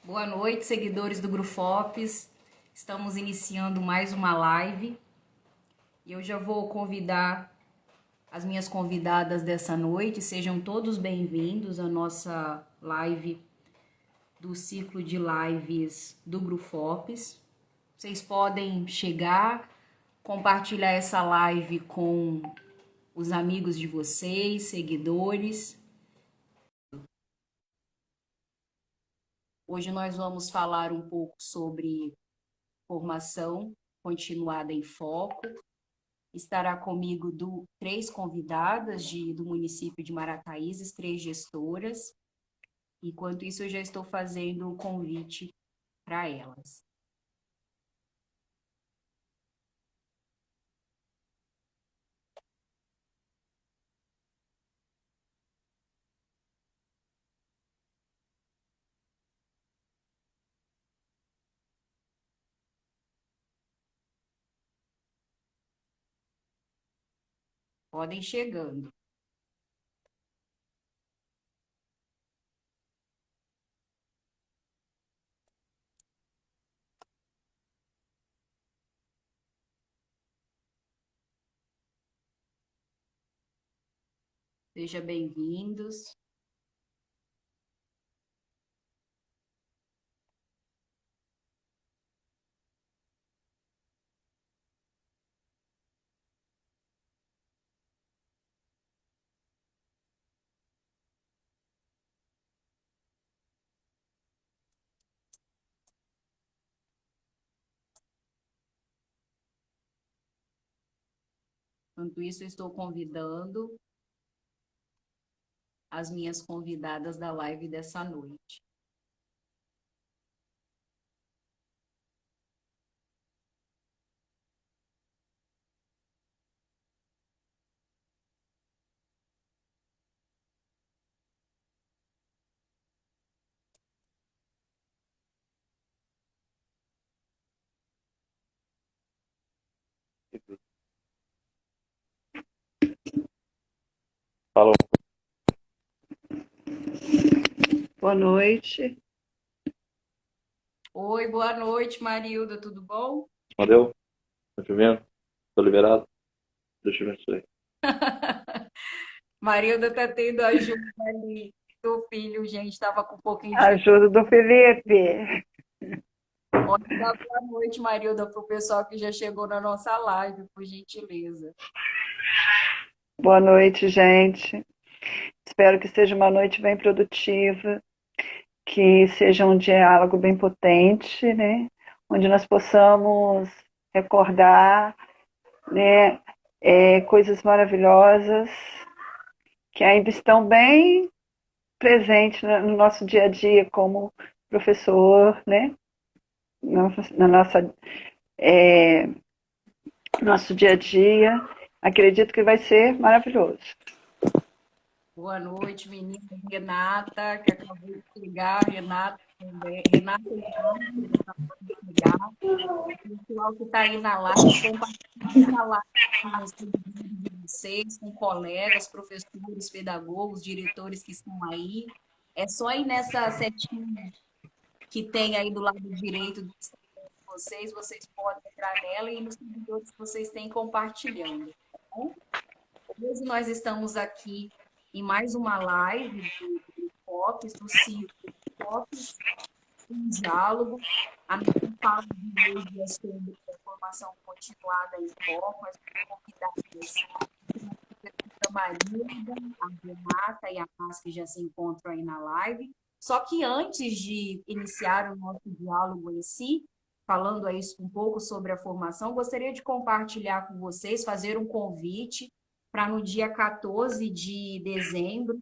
Boa noite, seguidores do Grufopes. Estamos iniciando mais uma live e eu já vou convidar as minhas convidadas dessa noite. Sejam todos bem-vindos à nossa live do ciclo de lives do Grufopes. Vocês podem chegar, compartilhar essa live com os amigos de vocês, seguidores. Hoje nós vamos falar um pouco sobre formação continuada em foco. Estará comigo três convidadas do município de Marataízes, três gestoras. Enquanto isso, eu já estou fazendo o convite para elas. Podem chegando. Sejam bem-vindos. Enquanto isso, eu estou convidando as minhas convidadas da live dessa noite. Falou. Boa noite. Oi, boa noite, Marilda, tudo bom? Valeu. Tá chovendo? Tô liberado? Deixa eu ver isso aí. Marilda tá tendo ajuda ali do filho, gente, estava com um pouquinho de Ajuda do Felipe. Pode dar boa noite, Marilda, para o pessoal que já chegou na nossa live, por gentileza. Boa noite, gente. Espero que seja uma noite bem produtiva, que seja um diálogo bem potente, né? Onde nós possamos recordar, né, coisas maravilhosas que ainda estão bem presentes no nosso dia a dia como professor, né? Na nossa nosso dia a dia. Acredito que vai ser maravilhoso. Boa noite, menina Renata, que acabou de chegar, Renata também. Renata e Renata, que acabou de chegar. O pessoal que está aí na live, compartilhe essa live com os seguidores de vocês, com colegas, professores, pedagogos, diretores que estão aí. É só ir nessa setinha que tem aí do lado direito do Instagram de vocês, vocês podem entrar nela e nos seguidores que vocês têm compartilhando. Tá bom? Hoje nós estamos aqui em mais uma live do FOPS, do ciclo FOPS, um diálogo. A minha fala de hoje é sobre a formação continuada em foco, as convidadas a Marilda, a Renata e a Márcia que já se encontram aí na live. Só que antes de iniciar o nosso diálogo em si, falando aí um pouco sobre a formação, gostaria de compartilhar com vocês, fazer um convite para no dia 14 de dezembro,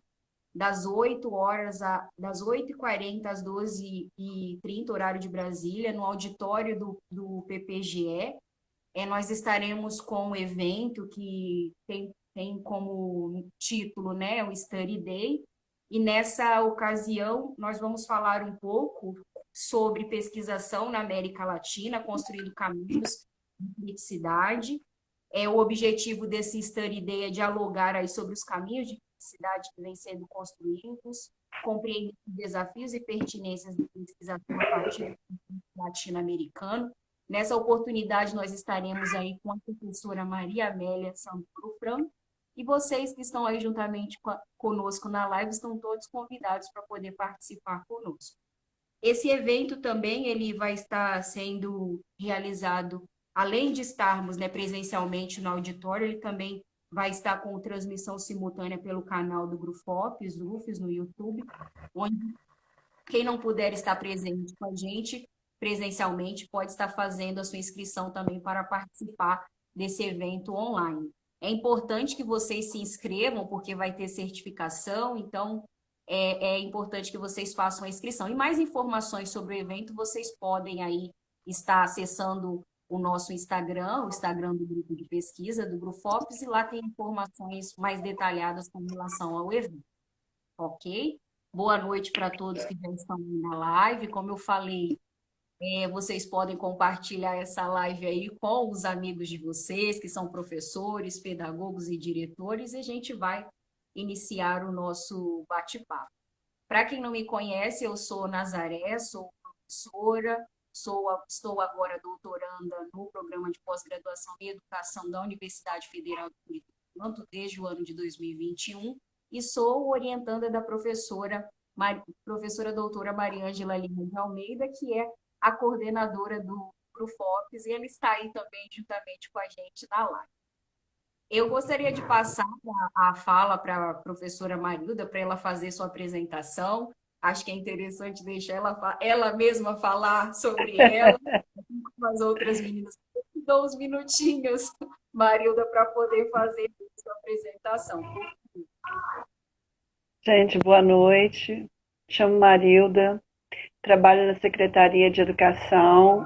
das 8h40 às 12h30, horário de Brasília, no auditório do PPGE. Nós estaremos com um evento que tem como título, né, o Study Day, e nessa ocasião nós vamos falar um pouco sobre pesquisação na América Latina, construindo caminhos de criticidade. O objetivo desse Study Day é dialogar aí sobre os caminhos de criticidade que vêm sendo construídos compreender os desafios e pertinências da pesquisação a partir do contexto latino-americano. Nessa oportunidade, nós estaremos aí com a professora Maria Amélia Santoro Franco, e vocês que estão aí juntamente conosco na live estão todos convidados para poder participar conosco. Esse evento também ele vai estar sendo realizado, além de estarmos, né, presencialmente no auditório, ele também vai estar com transmissão simultânea pelo canal do Grufopes, UFES, no YouTube, onde quem não puder estar presente com a gente presencialmente pode estar fazendo a sua inscrição também para participar desse evento online. É importante que vocês se inscrevam, porque vai ter certificação, então é importante que vocês façam a inscrição. E mais informações sobre o evento, vocês podem aí estar acessando o nosso Instagram, o Instagram do grupo de pesquisa, do Grufopes, e lá tem informações mais detalhadas com relação ao evento, ok? Boa noite para todos que já estão na live. Como eu falei, vocês podem compartilhar essa live aí com os amigos de vocês, que são professores, pedagogos e diretores, e a gente vai iniciar o nosso bate-papo. Para quem não me conhece, eu sou Nazaré, sou professora, estou agora doutoranda no programa de pós-graduação em educação da Universidade Federal do Espírito Santo desde o ano de 2021 e sou orientanda da professora doutora Mariângela Lima de Almeida, que é a coordenadora do Grufopes, e ela está aí também juntamente com a gente na live. Eu gostaria de passar a fala para a professora Marilda, para ela fazer sua apresentação. Acho que é interessante deixar ela mesma falar sobre ela, com as outras meninas. Dou uns minutinhos, Marilda, para poder fazer sua apresentação. Gente, boa noite. Chamo Marilda, trabalho na Secretaria de Educação,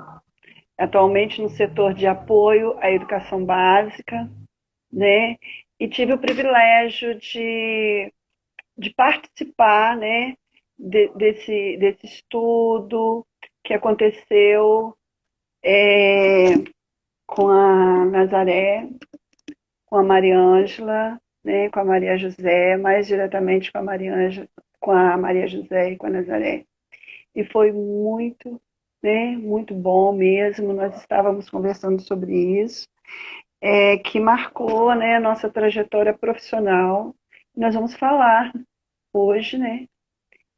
atualmente no setor de apoio à educação básica, né? E tive o privilégio de participar, né, desse estudo que aconteceu com a Nazaré, com a Mariângela, né, com a Maria José, mais diretamente com a Mariângela, com a Maria José e com a Nazaré. E foi muito, né, muito bom mesmo. Nós estávamos conversando sobre isso, que marcou, né, a nossa trajetória profissional. Nós vamos falar hoje, né,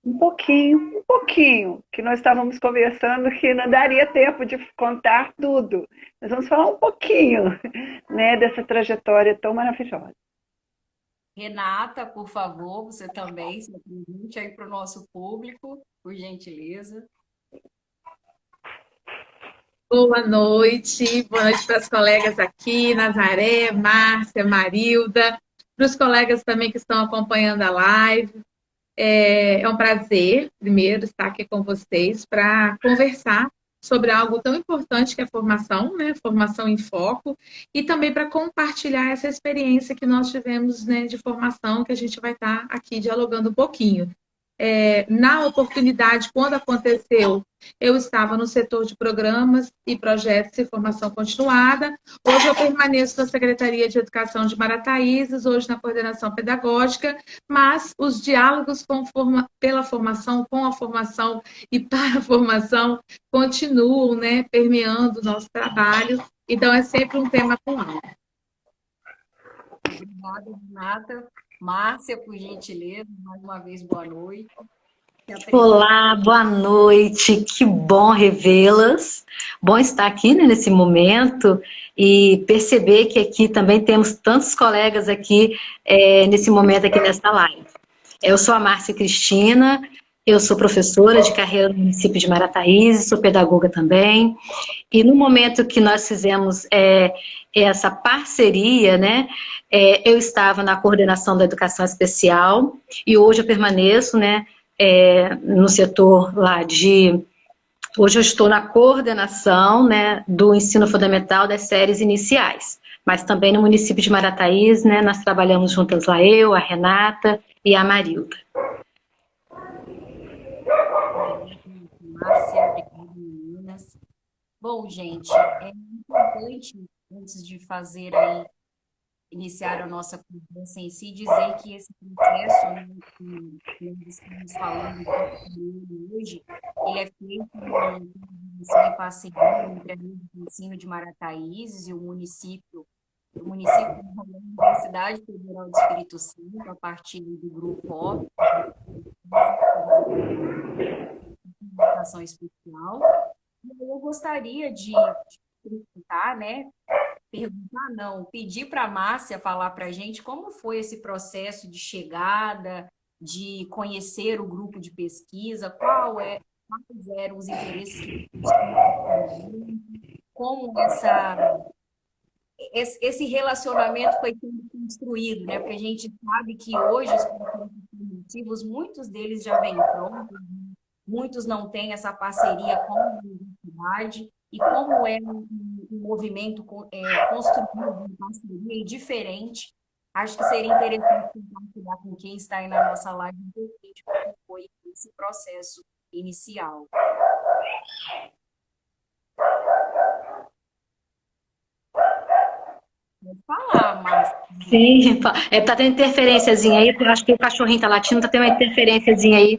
um pouquinho, que nós estávamos conversando que não daria tempo de contar tudo. Nós vamos falar um pouquinho, né, dessa trajetória tão maravilhosa. Renata, por favor, você também se apresente aí para o nosso público, por gentileza. Boa noite para as colegas aqui, Nazaré, Márcia, Marilda, para os colegas também que estão acompanhando a live. É um prazer, primeiro, estar aqui com vocês para conversar sobre algo tão importante que é a formação, né? Formação em foco, e também para compartilhar essa experiência que nós tivemos, né, de formação, que a gente vai estar aqui dialogando um pouquinho. Na oportunidade, quando aconteceu, eu estava no setor de programas e projetos de formação continuada. Hoje eu permaneço na Secretaria de Educação de Marataízes, hoje na coordenação pedagógica, mas os diálogos pela formação, com a formação e para a formação continuam, né, permeando o nosso trabalho. Então, é sempre um tema atual. Obrigada, Renata. Márcia, por gentileza, mais uma vez, boa noite. Olá, boa noite, que bom revê-las, bom estar aqui, né, nesse momento e perceber que aqui também temos tantos colegas aqui nesse momento, aqui nessa live. Eu sou a Márcia Cristina, eu sou professora de carreira no município de Marataízes, sou pedagoga também, e no momento que nós fizemos essa parceria, né, eu estava na coordenação da educação especial e hoje eu permaneço, né, no setor lá hoje eu estou na coordenação, né, do ensino fundamental das séries iniciais, mas também no município de Marataízes, né, nós trabalhamos juntas lá, eu, a Renata e a Marilda. Márcia, obrigada, meninas. Bom, gente, é importante, antes de fazer aí, iniciar a nossa conversa em si, dizer que esse processo, né, que nós estamos falando hoje, ele é feito em parceria entre a rede de ensino de Marataízes e o município da Universidade Federal do Espírito Santo, a partir do grupo Educação Especial. Eu gostaria de perguntar, né? Perguntar não, pedir para a Márcia falar para a gente como foi esse processo de chegada, de conhecer o grupo de pesquisa, quais eram os interesses que como esse relacionamento foi sendo construído, né? Porque a gente sabe que hoje os processos cognitivos, muitos deles já vêm prontos, muitos não têm essa parceria com a universidade, e como é um movimento construído em parceria e diferente, acho que seria interessante compartilhar com quem está aí na nossa live um pouquinho de como foi esse processo inicial. Pode falar, Márcia. Sim, tá tendo interferênciazinha aí, eu acho que o cachorrinho tá latindo, tá tendo uma interferênciazinha aí,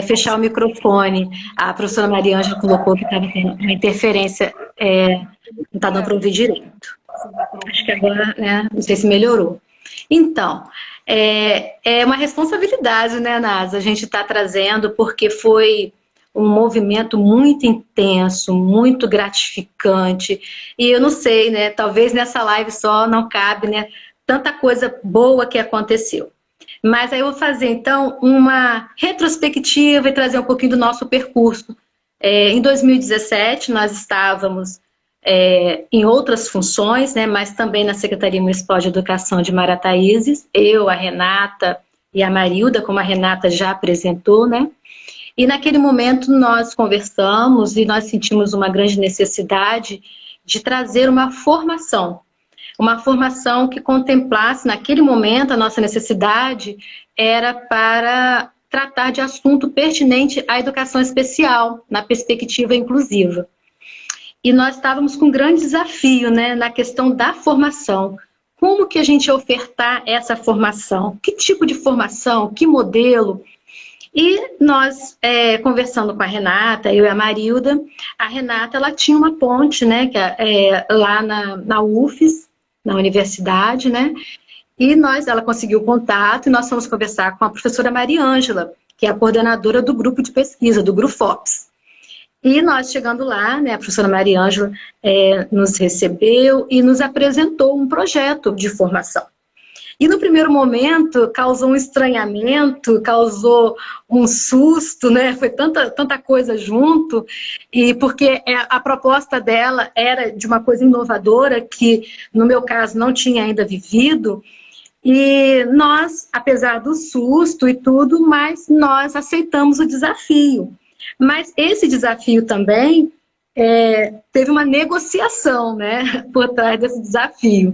fechar o microfone. A professora Maria Ângela colocou que estava tendo uma interferência, não está dando para ouvir direito. Acho que agora, né, não sei se melhorou. Então, é uma responsabilidade, né, Nasa, a gente está trazendo, porque foi um movimento muito intenso, muito gratificante, e eu não sei, né, talvez nessa live só não cabe, né, tanta coisa boa que aconteceu. Mas aí eu vou fazer, então, uma retrospectiva e trazer um pouquinho do nosso percurso. Em 2017, nós estávamos em outras funções, né, mas também na Secretaria Municipal de Educação de Marataízes, eu, a Renata e a Marilda, como a Renata já apresentou, né? E naquele momento nós conversamos e nós sentimos uma grande necessidade de trazer uma formação que contemplasse, naquele momento, a nossa necessidade era para tratar de assunto pertinente à educação especial, na perspectiva inclusiva. E nós estávamos com um grande desafio, né, na questão da formação. Como que a gente ia ofertar essa formação? Que tipo de formação? Que modelo? E nós, conversando com a Renata, eu e a Marilda, a Renata, ela tinha uma ponte, né, lá na UFES, na universidade, né, e ela conseguiu o contato e nós fomos conversar com a professora Maria Ângela, que é a coordenadora do grupo de pesquisa, do GRUFOPS. E nós chegando lá, né, a professora Maria Ângela nos recebeu e nos apresentou um projeto de formação. E no primeiro momento causou um estranhamento, causou um susto, né? Foi tanta coisa junto, e porque a proposta dela era de uma coisa inovadora que, no meu caso, não tinha ainda vivido. E nós, apesar do susto e tudo, mas nós aceitamos o desafio. Mas esse desafio também teve uma negociação, né, por trás desse desafio.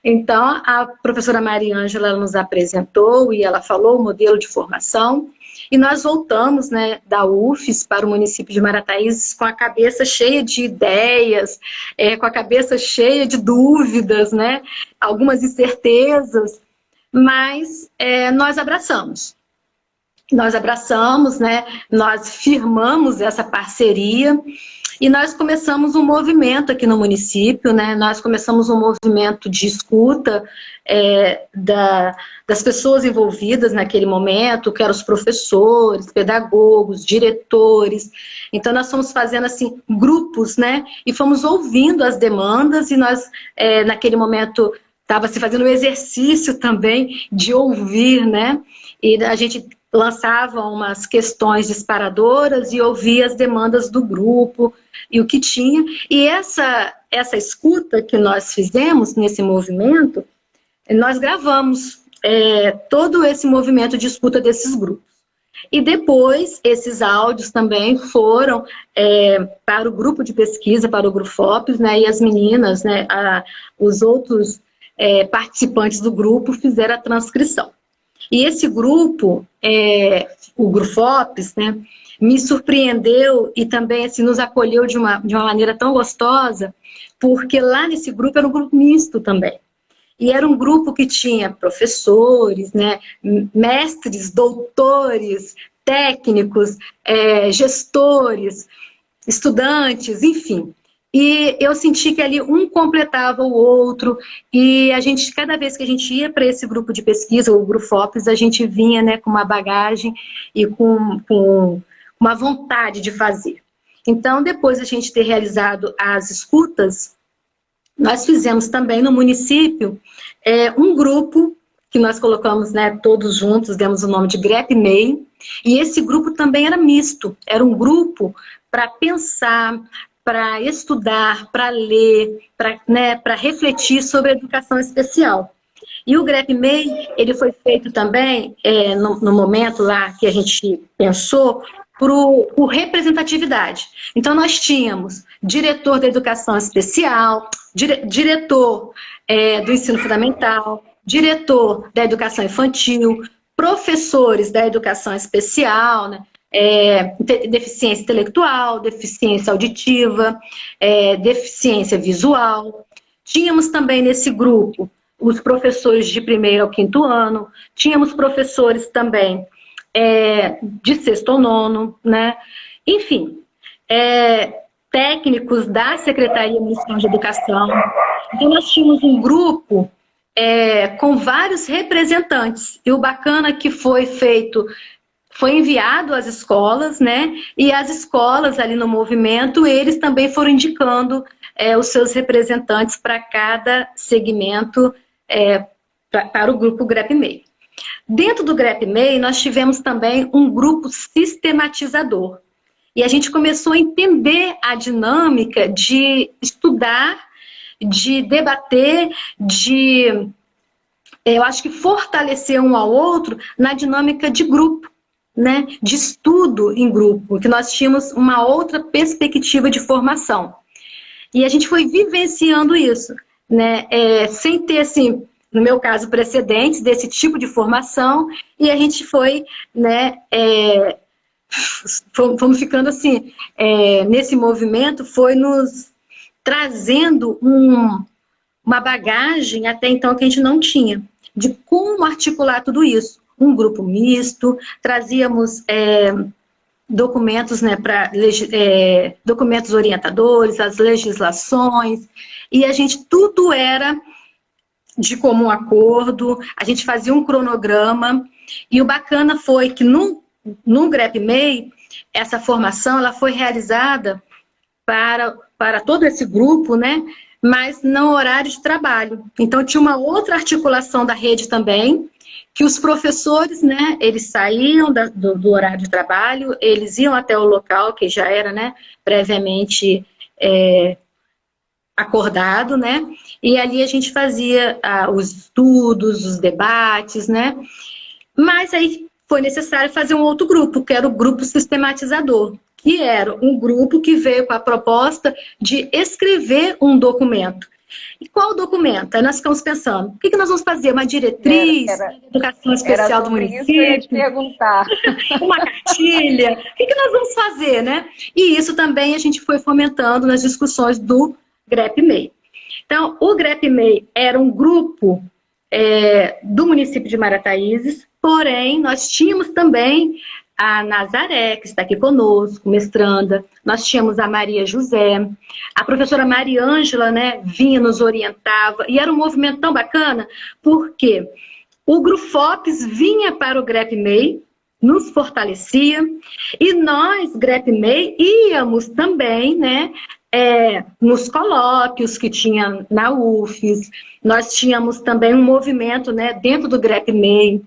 Então, a professora Maria Ângela nos apresentou e ela falou o modelo de formação, e nós voltamos, né, da UFES para o município de Marataízes com a cabeça cheia de ideias, com a cabeça cheia de dúvidas, né, algumas incertezas, mas nós abraçamos. Né, nós firmamos essa parceria, e nós começamos um movimento aqui no município, né? Nós começamos um movimento de escuta das pessoas envolvidas naquele momento, que eram os professores, pedagogos, diretores. Então nós fomos fazendo assim grupos, né? E fomos ouvindo as demandas, e nós naquele momento estava se fazendo um exercício também de ouvir, né? E a gente lançava umas questões disparadoras e ouvia as demandas do grupo e o que tinha. E essa escuta que nós fizemos nesse movimento, nós gravamos todo esse movimento de escuta desses grupos. E depois, esses áudios também foram para o grupo de pesquisa, para o GRUFOPS, né, e as meninas, né, os outros participantes do grupo fizeram a transcrição. E esse grupo, o GRUFOPS, né, me surpreendeu e também assim, nos acolheu de uma maneira tão gostosa, porque lá nesse grupo era um grupo misto também. E era um grupo que tinha professores, né, mestres, doutores, técnicos, gestores, estudantes, enfim. E eu senti que ali um completava o outro, e a gente, cada vez que a gente ia para esse grupo de pesquisa, o GruFops, a gente vinha, né, com uma bagagem e com uma vontade de fazer. Então, depois de a gente ter realizado as escutas, nós fizemos também no município um grupo que nós colocamos, né, todos juntos, demos o nome de GREP-MEI, e esse grupo também era misto, era um grupo para pensar, para estudar, para ler, para refletir sobre a educação especial. E o GREP-MEI, ele foi feito também, no momento lá que a gente pensou, por representatividade. Então, nós tínhamos diretor da educação especial, diretor do ensino fundamental, diretor da educação infantil, professores da educação especial, né? Deficiência intelectual, deficiência auditiva, deficiência visual. Tínhamos também nesse grupo os professores de 1º ao 5º ano, tínhamos professores também de 6º ao 9º, né? Enfim, técnicos da Secretaria Municipal de Educação. Então, nós tínhamos um grupo com vários representantes. E o bacana que foi enviado às escolas, né? E as escolas ali no movimento, eles também foram indicando os seus representantes para cada segmento, para o grupo GREP-MEI. Dentro do GREP-MEI, nós tivemos também um grupo sistematizador. E a gente começou a entender a dinâmica de estudar, de debater, eu acho que fortalecer um ao outro na dinâmica de grupo, né? De estudo em grupo, que nós tínhamos uma outra perspectiva de formação. E a gente foi vivenciando isso, né? Sem ter, assim, no meu caso, precedentes desse tipo de formação, e a gente foi, né, fomos ficando assim, nesse movimento, foi nos trazendo uma bagagem até então que a gente não tinha, de como articular tudo isso. Um grupo misto, trazíamos documentos, né, documentos orientadores, as legislações, e a gente, tudo era de comum acordo, a gente fazia um cronograma, e o bacana foi que no GREP-MEI, essa formação ela foi realizada para todo esse grupo, né, mas no horário de trabalho. Então, tinha uma outra articulação da rede também, que os professores, né, eles saíam do horário de trabalho, eles iam até o local, que já era, né, previamente acordado, né, e ali a gente fazia os estudos, os debates, né, mas aí foi necessário fazer um outro grupo, que era o grupo sistematizador, que era um grupo que veio com a proposta de escrever um documento. E qual documento? Aí nós ficamos pensando, o que nós vamos fazer? Uma diretriz de educação especial do município? Isso que eu ia te perguntar. Uma cartilha? O que nós vamos fazer, né? E isso também a gente foi fomentando nas discussões do GREP-MEI. Então, o GREP-MEI era um grupo do município de Marataízes, porém, nós tínhamos também a Nazaré, que está aqui conosco, mestranda, nós tínhamos a Maria José, a professora Maria Ângela, né, vinha, nos orientava, e era um movimento tão bacana, porque o GruFops vinha para o GREP-MEI, nos fortalecia, e nós, GREP-MEI, íamos também, né, nos colóquios que tinha na UFES, nós tínhamos também um movimento, né, dentro do GREP-MEI,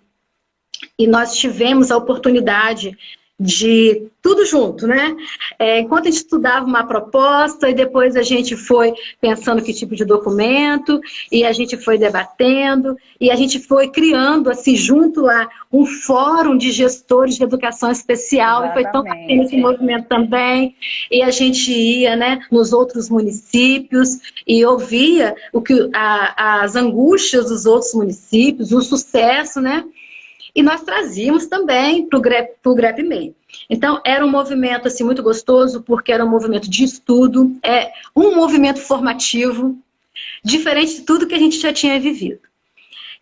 e nós tivemos a oportunidade de tudo junto, né? Enquanto a gente estudava uma proposta e depois a gente foi pensando que tipo de documento e a gente foi debatendo e a gente foi criando, assim, junto lá, um fórum de gestores de educação especial. Exatamente. E foi tão bacana esse movimento também. E a gente ia, né, nos outros municípios e ouvia as angústias dos outros municípios, o sucesso, né? E nós trazíamos também para o GREP-MEI. Então, era um movimento assim, muito gostoso, porque era um movimento de estudo, um movimento formativo. diferente de tudo que a gente já tinha vivido.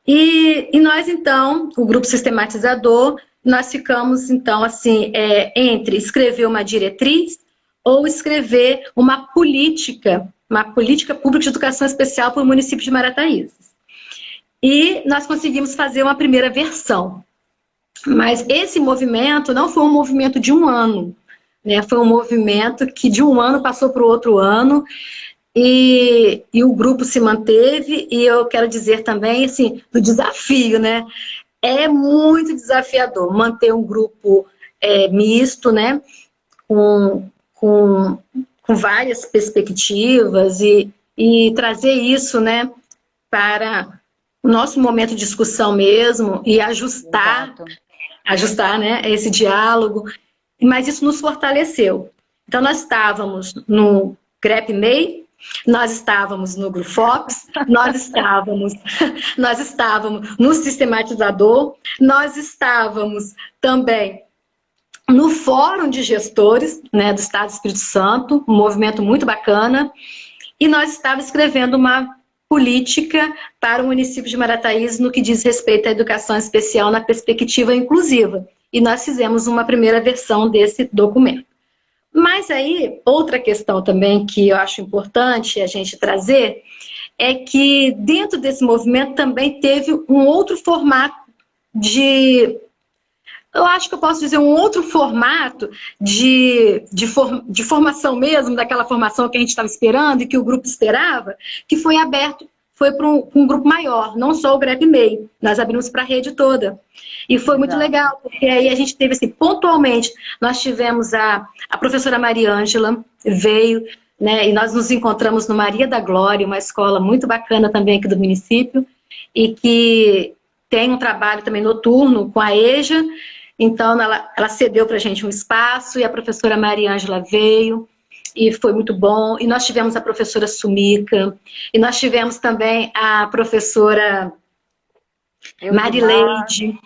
E nós, então, o grupo sistematizador, nós ficamos, então, assim, entre escrever uma diretriz ou escrever uma política pública de educação especial para o município de Marataízes. E nós conseguimos fazer uma primeira versão. Mas esse movimento não foi um movimento de um ano, né? Foi um movimento que de um ano passou para o outro ano, e o grupo se manteve, e eu quero dizer também, assim, do desafio, né? É muito desafiador manter um grupo misto, né? Com várias perspectivas e trazer isso, né, para o nosso momento de discussão mesmo e ajustar, né, esse diálogo, mas isso nos fortaleceu. Então nós estávamos no GREP-MEI, nós estávamos no GRUFOPS, nós estávamos no sistematizador, nós estávamos também no Fórum de Gestores, né, do Estado do Espírito Santo, um movimento muito bacana, e nós estávamos escrevendo uma política para o município de Marataízes no que diz respeito à educação especial na perspectiva inclusiva. E nós fizemos uma primeira versão desse documento. Mas aí, outra questão também que eu acho importante a gente trazer é que dentro desse movimento também teve um outro formato eu acho que eu posso dizer um outro formato de formação mesmo, daquela formação que a gente estava esperando e que o grupo esperava, que foi aberto, foi para um grupo maior, não só o GREP-MEI, nós abrimos para a rede toda. E foi muito legal, porque aí a gente teve, assim, pontualmente, nós tivemos a professora Mariângela, veio, né, e nós nos encontramos no Maria da Glória, uma escola muito bacana também aqui do município, e que tem um trabalho também noturno com a EJA. Então, ela cedeu para a gente um espaço e a professora Mariângela veio e foi muito bom. E nós tivemos a professora Sumica e nós tivemos também a professora Marileide.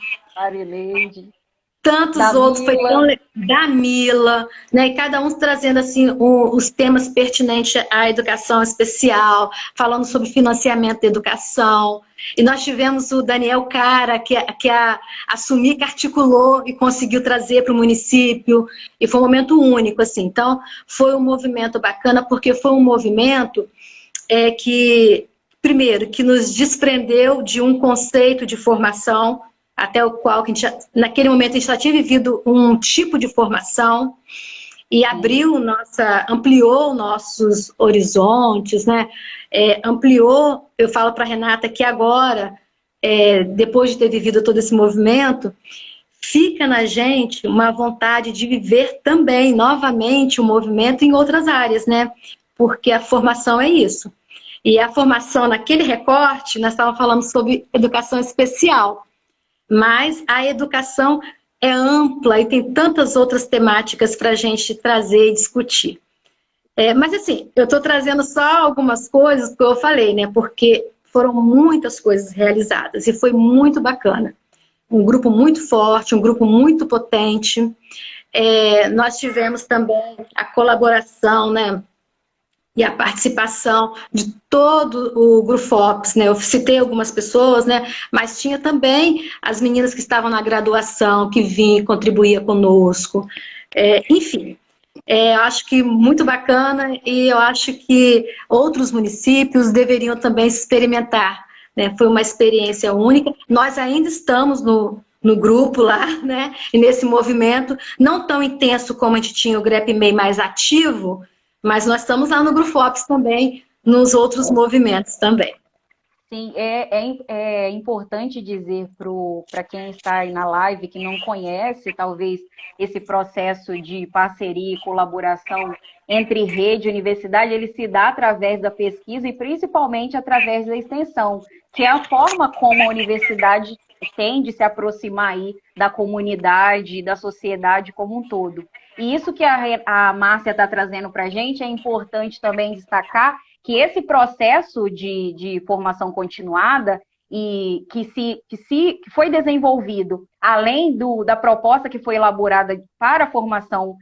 Tantos outros, foi tão da Mila, né? E cada um trazendo assim os temas pertinentes à educação especial, falando sobre financiamento da educação. E nós tivemos o Daniel Cara, que a Sumica articulou e conseguiu trazer para o município, e foi um momento único, assim. Então, foi um movimento bacana, porque foi um movimento que, primeiro, que nos desprendeu de um conceito de formação, até o qual, naquele momento, a gente já tinha vivido um tipo de formação, e ampliou nossos horizontes, né? Ampliou, eu falo para a Renata que agora, depois de ter vivido todo esse movimento, fica na gente uma vontade de viver também, novamente, o movimento em outras áreas, né? Porque a formação é isso. E a formação, naquele recorte, nós estávamos falando sobre educação especial, mas a educação é ampla e tem tantas outras temáticas para a gente trazer e discutir. Mas assim, eu estou trazendo só algumas coisas que eu falei, né? Porque foram muitas coisas realizadas e foi muito bacana. Um grupo muito forte, um grupo muito potente. Nós tivemos também a colaboração, né? E a participação de todo o GRUFOPS, né? Eu citei algumas pessoas, né? Mas tinha também as meninas que estavam na graduação, que vinham e contribuíam conosco. Enfim, acho que muito bacana, e eu acho que outros municípios deveriam também experimentar, né? Foi uma experiência única. Nós ainda estamos no grupo lá, né? E nesse movimento, não tão intenso como a gente tinha o GREP-MEI mais ativo, mas nós estamos lá no GRUFOPS também, nos outros movimentos também. Sim, é importante dizer para quem está aí na live, que não conhece, talvez, esse processo de parceria e colaboração entre rede e universidade, ele se dá através da pesquisa e principalmente através da extensão, que é a forma como a universidade tem de se aproximar aí da comunidade, da sociedade como um todo. E isso que a Márcia está trazendo para a gente é importante também destacar, que esse processo de formação continuada e que foi desenvolvido além da proposta que foi elaborada para a formação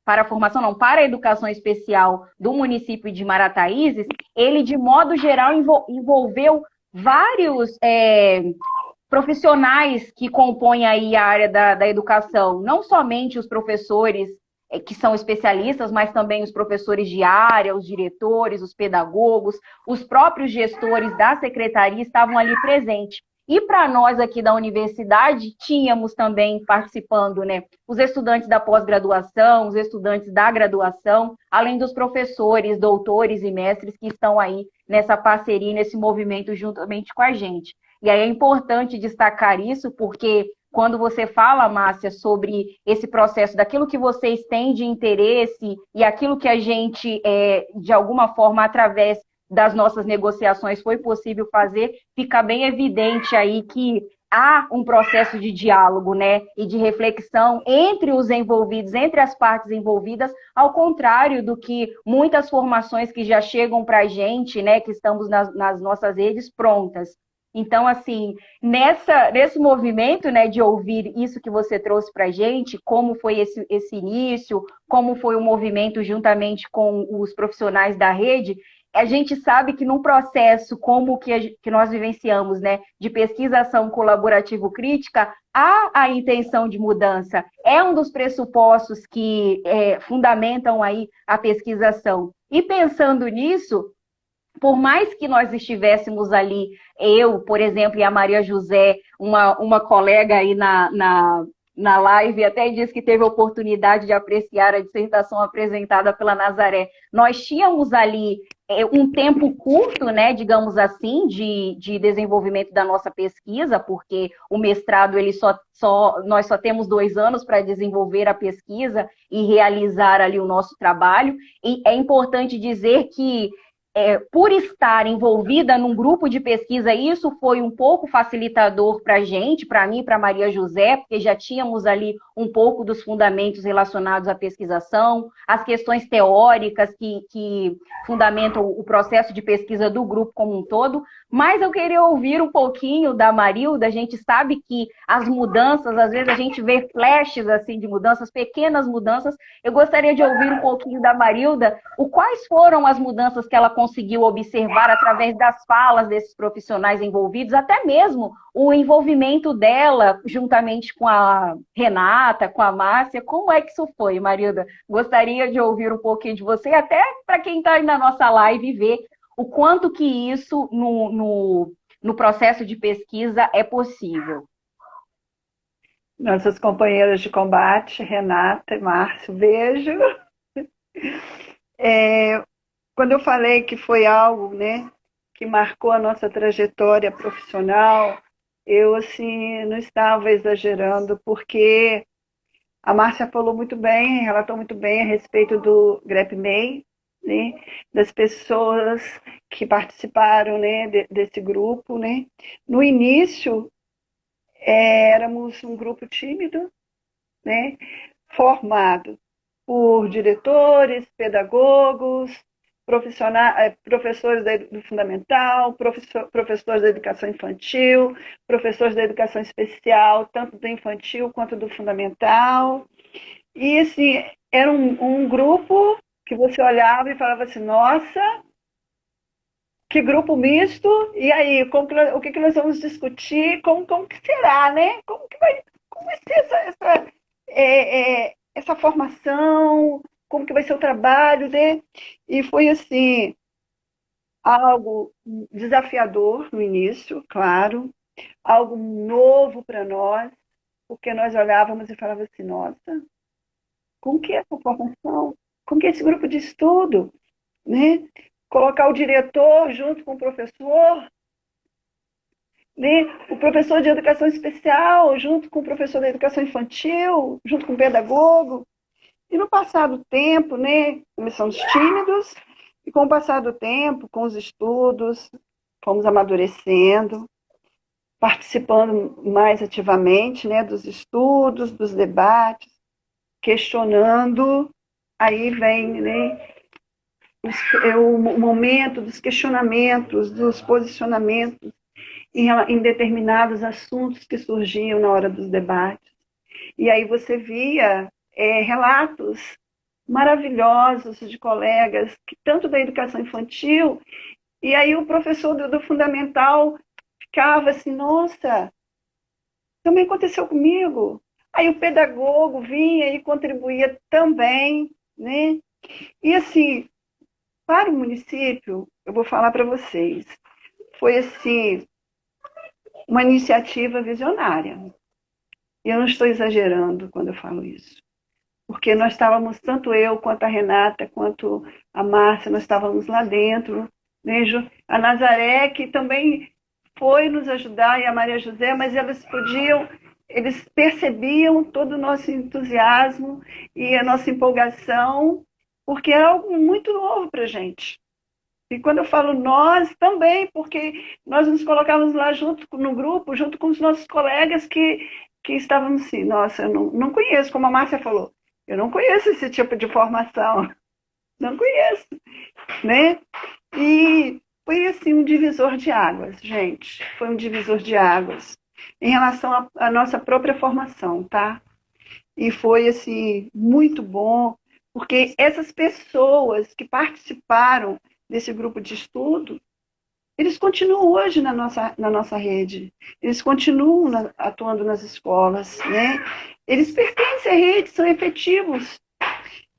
para a formação, não, para a educação especial do município de Marataízes, ele, de modo geral, envolveu vários profissionais que compõem aí a área da educação, não somente os professores que são especialistas, mas também os professores de área, os diretores, os pedagogos, os próprios gestores da secretaria estavam ali presentes. E para nós aqui da universidade, tínhamos também participando, né, os estudantes da pós-graduação, os estudantes da graduação, além dos professores, doutores e mestres que estão aí nessa parceria, nesse movimento juntamente com a gente. E aí é importante destacar isso, porque quando você fala, Márcia, sobre esse processo daquilo que vocês têm de interesse e aquilo que a gente, de alguma forma, através das nossas negociações foi possível fazer, fica bem evidente aí que há um processo de diálogo, né, e de reflexão entre os envolvidos, entre as partes envolvidas, ao contrário do que muitas formações que já chegam para a gente, né, que estamos nas nossas redes prontas. Então, assim, nesse movimento, né, de ouvir isso que você trouxe para a gente, como foi esse início, como foi o movimento juntamente com os profissionais da rede, a gente sabe que num processo como o que nós vivenciamos, né, de pesquisação colaborativo-crítica, há a intenção de mudança. É um dos pressupostos que fundamentam aí a pesquisação. E pensando nisso, por mais que nós estivéssemos ali, eu, por exemplo, e a Maria José, uma colega aí na live, até disse que teve a oportunidade de apreciar a dissertação apresentada pela Nazaré. Nós tínhamos ali um tempo curto, né, digamos assim, de desenvolvimento da nossa pesquisa, porque o mestrado, nós só temos 2 anos para desenvolver a pesquisa e realizar ali o nosso trabalho. E é importante dizer que por estar envolvida num grupo de pesquisa, isso foi um pouco facilitador para a gente, para mim e para Maria José, porque já tínhamos ali um pouco dos fundamentos relacionados à pesquisação, as questões teóricas que fundamentam o processo de pesquisa do grupo como um todo, mas eu queria ouvir um pouquinho da Marilda. A gente sabe que as mudanças, às vezes a gente vê flashes assim de mudanças, pequenas mudanças. Eu gostaria de ouvir um pouquinho da Marilda, quais foram as mudanças que ela conseguiu observar através das falas desses profissionais envolvidos, até mesmo o envolvimento dela juntamente com a Renata, com a Márcia. Como é que isso foi, Marilda? Gostaria de ouvir um pouquinho de você, até para quem está aí na nossa live ver o quanto que isso no processo de pesquisa é possível. Nossas companheiras de combate, Renata e Márcio, beijo. Quando eu falei que foi algo, né, que marcou a nossa trajetória profissional, eu assim, não estava exagerando, porque a Márcia falou muito bem, relatou muito bem a respeito do GREPMEI, né, das pessoas que participaram, né, desse grupo, né. No início, éramos um grupo tímido, né, formado por diretores, pedagogos, professores do fundamental, professores da educação infantil, professores da educação especial, tanto do infantil quanto do fundamental. E assim, era um grupo que você olhava e falava assim, nossa, que grupo misto, e aí, o que nós vamos discutir, como que será, né? Como vai ser essa formação, como que vai ser o trabalho, né? E foi assim, algo desafiador no início, claro, algo novo para nós, porque nós olhávamos e falávamos assim, nossa, como que é essa formação? Como que é esse grupo de estudo? Né? Colocar o diretor junto com o professor, né? O professor de educação especial junto com o professor da educação infantil, junto com o pedagogo. E no passar do tempo, né, começamos tímidos, e com o passar do tempo, com os estudos, fomos amadurecendo, participando mais ativamente, né, dos estudos, dos debates, questionando. Aí vem, né, o momento dos questionamentos, dos posicionamentos em determinados assuntos que surgiam na hora dos debates. E aí você via relatos maravilhosos de colegas, tanto da educação infantil, e aí o professor do fundamental ficava assim, nossa, também aconteceu comigo. Aí o pedagogo vinha e contribuía também, né? E assim, para o município, eu vou falar para vocês, foi assim, uma iniciativa visionária. E eu não estou exagerando quando eu falo isso. Porque nós estávamos, tanto eu, quanto a Renata, quanto a Márcia, nós estávamos lá dentro, né? A Nazaré, que também foi nos ajudar, e a Maria José, mas eles percebiam todo o nosso entusiasmo e a nossa empolgação, porque é algo muito novo para a gente. E quando eu falo nós, também, porque nós nos colocávamos lá junto no grupo, junto com os nossos colegas que estávamos assim, nossa, eu não conheço, como a Márcia falou, eu não conheço esse tipo de formação, não conheço, né? E foi assim um divisor de águas, gente, foi um divisor de águas em relação à nossa própria formação, tá? E foi assim muito bom, porque essas pessoas que participaram desse grupo de estudo, eles continuam hoje na nossa rede, eles continuam atuando nas escolas, né? Eles pertencem à rede, são efetivos.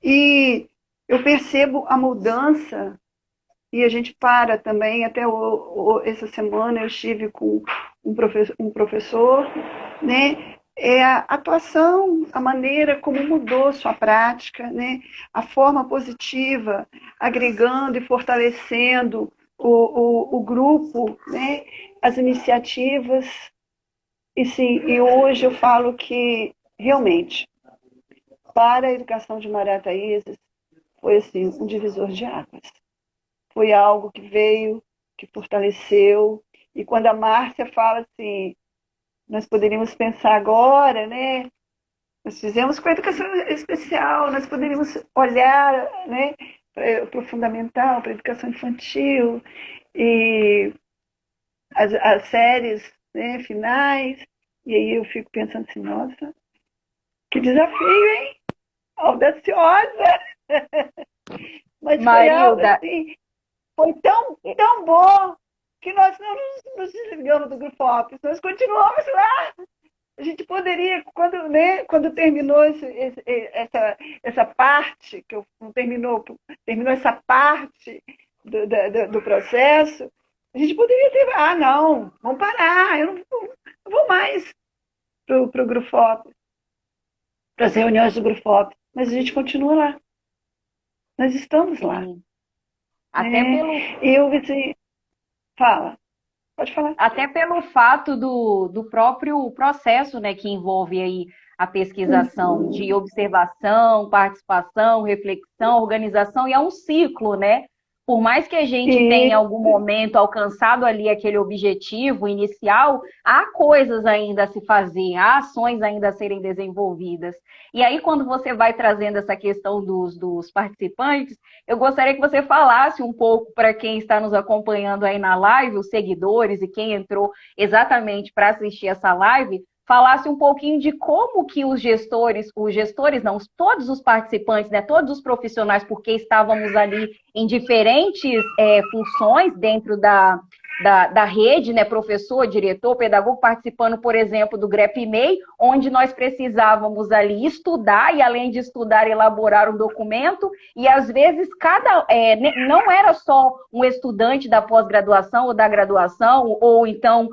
E eu percebo a mudança, e a gente para também, até essa semana eu estive com um professor, né? É a atuação, a maneira como mudou sua prática, né? A forma positiva, agregando e fortalecendo o grupo, né? As iniciativas. E, sim, e hoje eu falo que, realmente, para a educação de Maria Thaísa, foi assim, um divisor de águas. Foi algo que veio, que fortaleceu. E quando a Márcia fala assim, nós poderíamos pensar agora, né? Nós fizemos com a educação especial, nós poderíamos olhar, né, para o fundamental, para a educação infantil, e as séries, né, finais, e aí eu fico pensando assim, nossa, que desafio, hein? Audaciosa! Mas foi algo Marilda, assim, foi tão bom que nós não nos desligamos do Grupo Office, nós continuamos lá. A gente poderia, quando terminou essa parte, que não terminou essa parte do processo, a gente poderia ter, não, vamos parar, eu não vou mais para o Grupo Office, para as reuniões do Grupo Office, mas a gente continua lá. Nós estamos lá. até pelo Eu, assim, fala. Pode falar. Até pelo fato do próprio processo, né, que envolve aí a pesquisação de observação, participação, reflexão, organização, e é um ciclo, né? Por mais que a gente tenha em algum momento alcançado ali aquele objetivo inicial, há coisas ainda a se fazer, há ações ainda a serem desenvolvidas. E aí, quando você vai trazendo essa questão dos participantes, eu gostaria que você falasse um pouco para quem está nos acompanhando aí na live, os seguidores e quem entrou exatamente para assistir essa live, falasse um pouquinho de como que os gestores não, todos os participantes, né, todos os profissionais, porque estávamos ali em diferentes funções dentro da rede, né, professor, diretor, pedagogo, participando, por exemplo, do GREP-MEI, onde nós precisávamos ali estudar e, além de estudar, elaborar um documento, e às vezes não era só um estudante da pós-graduação ou da graduação, ou então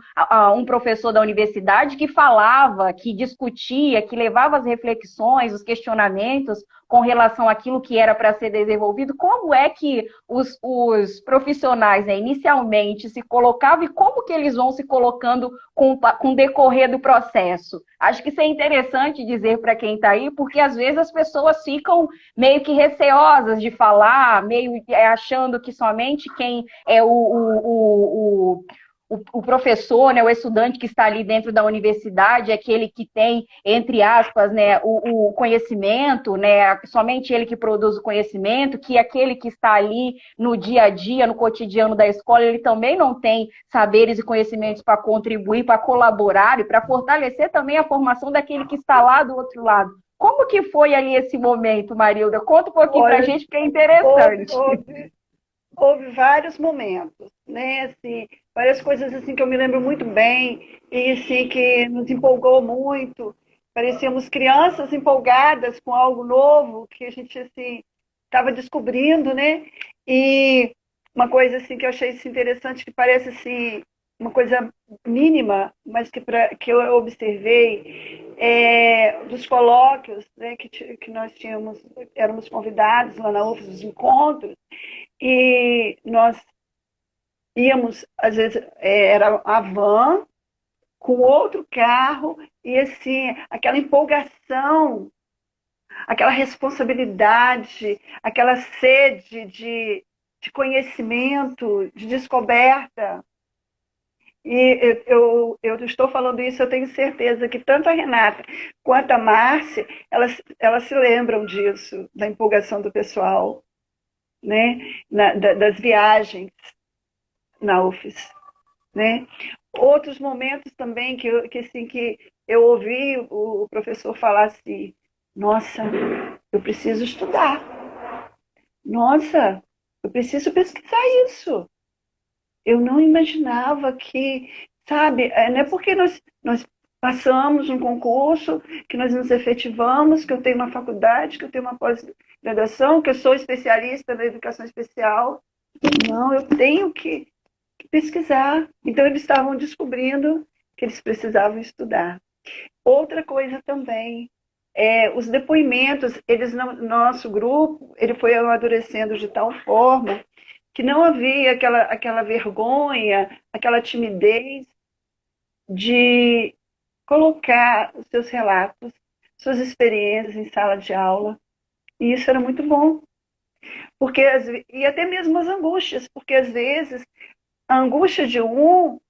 um professor da universidade que falava, que discutia, que levava as reflexões, os questionamentos com relação àquilo que era para ser desenvolvido. Como é que os profissionais, né, inicialmente se colocavam e como que eles vão se colocando com o decorrer do processo? Acho que isso é interessante dizer para quem está aí, porque às vezes as pessoas ficam meio que receosas de falar, meio achando que somente quem é o professor, né, o estudante que está ali dentro da universidade, é aquele que tem, entre aspas, né, o conhecimento, né, somente ele que produz o conhecimento, que aquele que está ali no dia a dia, no cotidiano da escola, ele também não tem saberes e conhecimentos para contribuir, para colaborar e para fortalecer também a formação daquele que está lá do outro lado. Como que foi aí esse momento, Marilda? Conta um pouquinho para a Olha, gente, porque é interessante. houve vários momentos, né? Assim, várias coisas assim que eu me lembro muito bem e assim que nos empolgou muito. Parecíamos crianças empolgadas com algo novo que a gente assim estava descobrindo, né? E uma coisa assim que eu achei assim, interessante que parece assim uma coisa mínima, mas que eu observei dos colóquios, né, que nós tínhamos, éramos convidados lá na UFES, os encontros, e nós íamos, às vezes, era a van com outro carro, e assim, aquela empolgação, aquela responsabilidade, aquela sede de conhecimento, de descoberta. E eu estou falando isso, eu tenho certeza que tanto a Renata quanto a Márcia, elas se lembram disso, da empolgação do pessoal, né? Das viagens na UFES, né? Outros momentos também que eu ouvi o professor falar assim, nossa, eu preciso estudar, nossa, eu preciso pesquisar isso. Eu não imaginava que, sabe, não é porque nós passamos um concurso, que nós nos efetivamos, que eu tenho uma faculdade, que eu tenho uma pós-graduação, que eu sou especialista na educação especial. Não, eu tenho que pesquisar. Então, eles estavam descobrindo que eles precisavam estudar. Outra coisa também, os depoimentos, nosso grupo, ele foi amadurecendo de tal forma que não havia aquela vergonha, aquela timidez de colocar os seus relatos, suas experiências em sala de aula. E isso era muito bom. E até mesmo as angústias, porque às vezes a angústia de um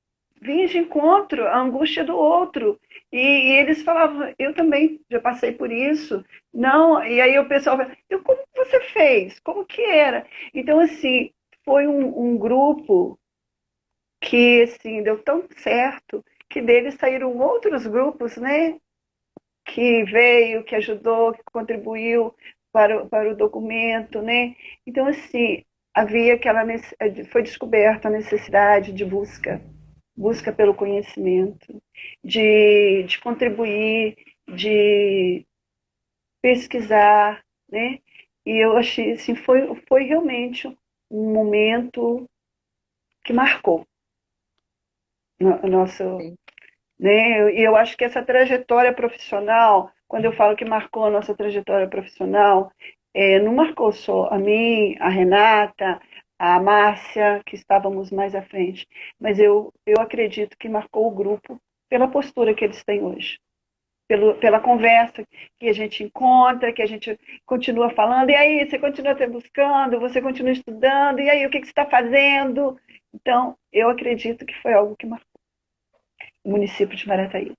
vinha de encontro à angústia do outro. E eles falavam, eu também já passei por isso. Não, e aí o pessoal fala, como você fez? Como que era? Então, assim, foi um grupo que assim, deu tão certo que deles saíram outros grupos, né? Que veio, que ajudou, que contribuiu para o documento, né? Então, assim, havia foi descoberta a necessidade de busca pelo conhecimento, de contribuir, de pesquisar, né? E eu achei, assim, foi realmente um momento que marcou o nosso, né? E eu acho que essa trajetória profissional, quando eu falo que marcou a nossa trajetória profissional, não marcou só a mim, a Renata, a Márcia, que estávamos mais à frente, mas eu acredito que marcou o grupo pela postura que eles têm hoje, pela conversa que a gente encontra, que a gente continua falando, e aí, você continua te buscando, você continua estudando, e aí, o que você está fazendo? Então, eu acredito que foi algo que marcou o município de Marataízes.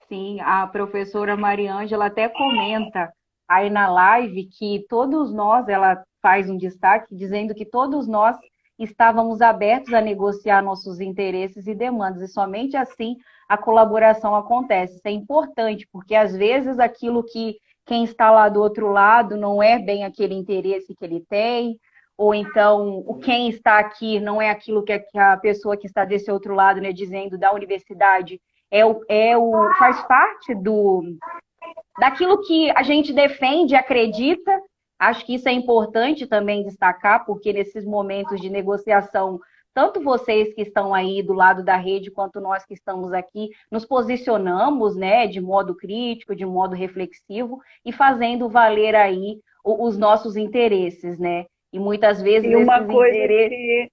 Sim, a professora Mariângela até comenta aí na live que todos nós, ela faz um destaque dizendo que todos nós estávamos abertos a negociar nossos interesses e demandas, e somente assim a colaboração acontece. Isso é importante, porque às vezes aquilo que quem está lá do outro lado não é bem aquele interesse que ele tem, ou então o quem está aqui não é aquilo que a pessoa que está desse outro lado, né, dizendo da universidade faz parte daquilo que a gente defende, acredita. Acho que isso é importante também destacar, porque nesses momentos de negociação, tanto vocês que estão aí do lado da rede, quanto nós que estamos aqui, nos posicionamos, né, de modo crítico, de modo reflexivo, e fazendo valer aí os nossos interesses, né? E muitas vezes E esses interesses...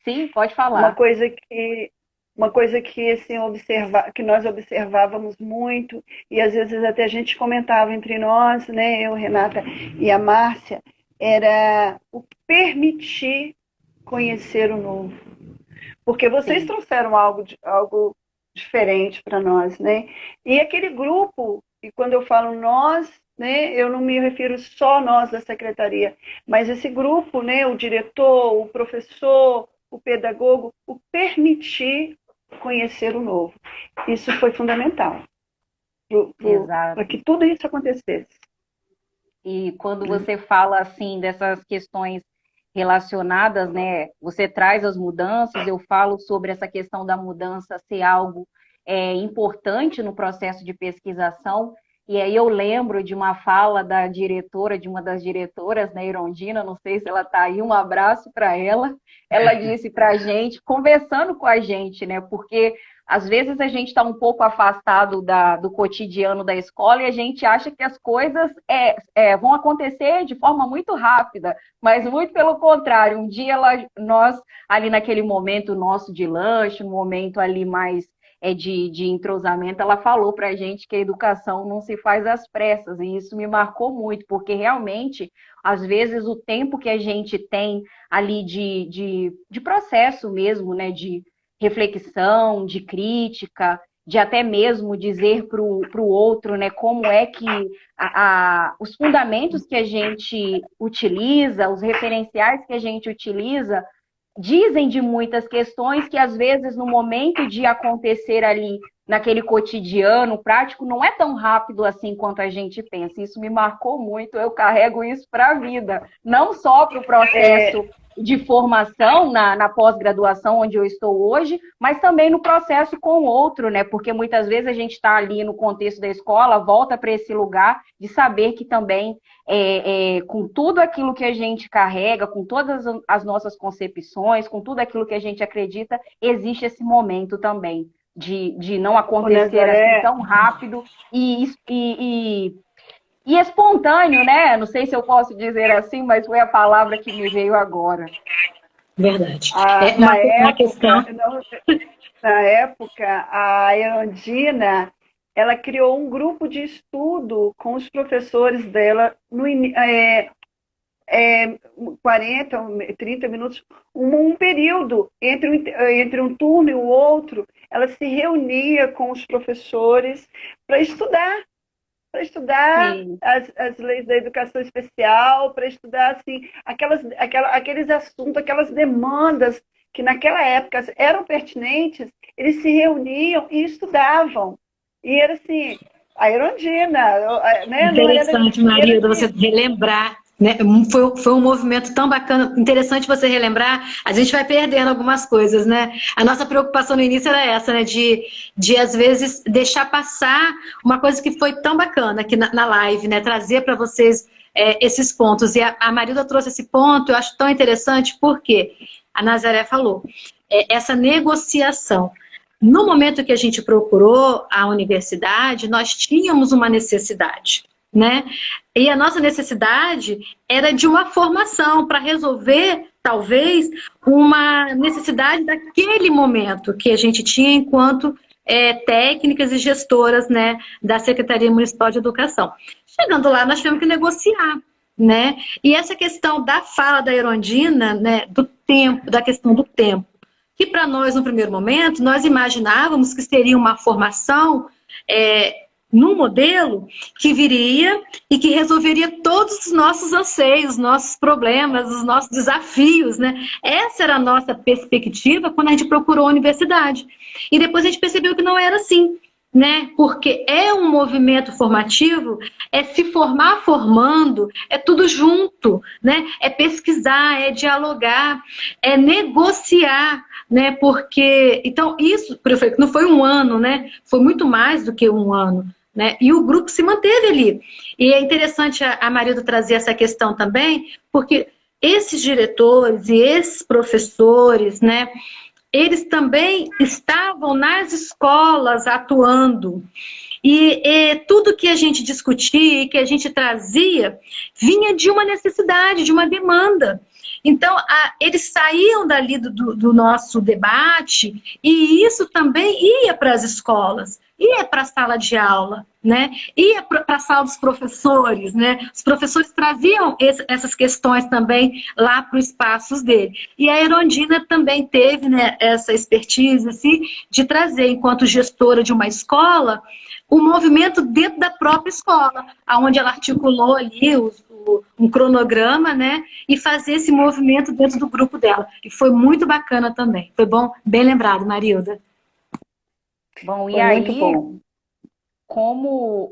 Sim, pode uma falar. coisa que uma coisa que assim que nós observávamos muito e às vezes até a gente comentava entre nós, né, eu, Renata e a Márcia, era o permitir conhecer o novo, porque vocês Sim. trouxeram algo diferente para nós, né? E aquele grupo, e quando eu falo nós, né, eu não me refiro só a nós da secretaria, mas esse grupo, né, o diretor, o professor, o pedagogo, o permitir conhecer o novo. Isso foi fundamental. Exato. para que tudo isso acontecesse. E quando você fala assim dessas questões relacionadas, né? Você traz as mudanças, eu falo sobre essa questão da mudança ser algo importante no processo de pesquisação. E aí eu lembro de uma fala da diretora, de uma das diretoras, né, Irondina, não sei se ela está aí, um abraço para ela. Ela disse para a gente, conversando com a gente, né? Porque às vezes a gente está um pouco afastado do cotidiano da escola e a gente acha que as coisas vão acontecer de forma muito rápida, mas muito pelo contrário. Um dia nós, ali naquele momento nosso de lanche, um momento ali mais de entrosamento, ela falou para a gente que a educação não se faz às pressas, e isso me marcou muito, porque realmente, às vezes, o tempo que a gente tem ali de processo mesmo, né, de reflexão, de crítica, de até mesmo dizer para o outro, né, como é que os fundamentos que a gente utiliza, os referenciais que a gente utiliza, dizem de muitas questões que, às vezes, no momento de acontecer ali, naquele cotidiano prático, não é tão rápido assim quanto a gente pensa. Isso me marcou muito, eu carrego isso para a vida, não só para o processo de formação na pós-graduação, onde eu estou hoje, mas também no processo com o outro, né? Porque muitas vezes a gente está ali no contexto da escola, volta para esse lugar de saber que também, com tudo aquilo que a gente carrega, com todas as nossas concepções, com tudo aquilo que a gente acredita, existe esse momento também de não acontecer assim tão rápido e espontâneo, né? Não sei se eu posso dizer assim, mas foi a palavra que me veio agora. Verdade. Na época, a Erundina, ela criou um grupo de estudo com os professores dela, 40, 30 minutos, um período entre um turno e o outro, ela se reunia com os professores para estudar as leis da educação especial, para estudar assim, aqueles assuntos, aquelas demandas que naquela época eram pertinentes, eles se reuniam e estudavam. E era assim, a Erundina, né? Interessante, Marilda, você relembrar. Né? Foi um movimento tão bacana, interessante você relembrar. A gente vai perdendo algumas coisas, né? A nossa preocupação no início era essa, né? De às vezes deixar passar uma coisa que foi tão bacana aqui na live, né? Trazer para vocês esses pontos. E a Marilda trouxe esse ponto, eu acho tão interessante, porque a Nazaré falou, essa negociação. No momento que a gente procurou a universidade, nós tínhamos uma necessidade, né? E a nossa necessidade era de uma formação para resolver, talvez, uma necessidade daquele momento que a gente tinha enquanto técnicas e gestoras, né, da Secretaria Municipal de Educação. Chegando lá, nós tivemos que negociar, né? E essa questão da fala da Erundina, né, do tempo, da questão do tempo, que para nós, no primeiro momento, nós imaginávamos que seria uma formação num modelo que viria e que resolveria todos os nossos anseios, nossos problemas, os nossos desafios, né? Essa era a nossa perspectiva quando a gente procurou a universidade. E depois a gente percebeu que não era assim, né? Porque é um movimento formativo, é se formar formando, é tudo junto, né? É pesquisar, é dialogar, é negociar, né? Porque, então, isso, não foi um ano, né? Foi muito mais do que um ano, né? E o grupo se manteve ali. E é interessante a Marilda trazer essa questão também, porque esses diretores e esses professores, né? Eles também estavam nas escolas atuando. E tudo que a gente discutia e que a gente trazia vinha de uma necessidade, de uma demanda. Então, eles saíam dali do nosso debate e isso também ia para as escolas, ia para a sala de aula, né? Ia para a sala dos professores, né? Os professores traziam essas questões também lá para os espaços dele. E a Erundina também teve, né, essa expertise assim, de trazer, enquanto gestora de uma escola, o movimento dentro da própria escola, onde ela articulou ali um cronograma, né, e fazer esse movimento dentro do grupo dela. E foi muito bacana também. Foi bom, bem lembrado, Marilda. Bom, e foi aí, muito bom. como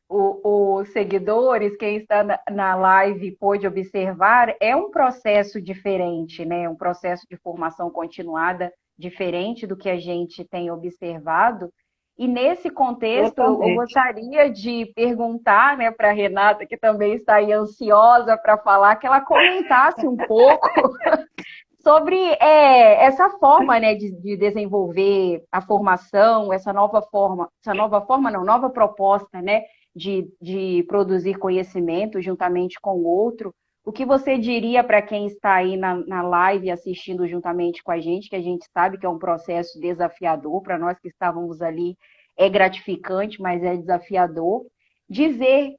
os seguidores, quem está na live pôde observar, é um processo diferente, né? Um processo de formação continuada diferente do que a gente tem observado. E nesse contexto, eu gostaria de perguntar, né, para a Renata, que também está aí ansiosa para falar, que ela comentasse um pouco sobre essa forma, né, de desenvolver a formação, essa nova proposta, né, de produzir conhecimento juntamente com o outro. O que você diria para quem está aí na live assistindo juntamente com a gente, que a gente sabe que é um processo desafiador, para nós que estávamos ali é gratificante, mas é desafiador, dizer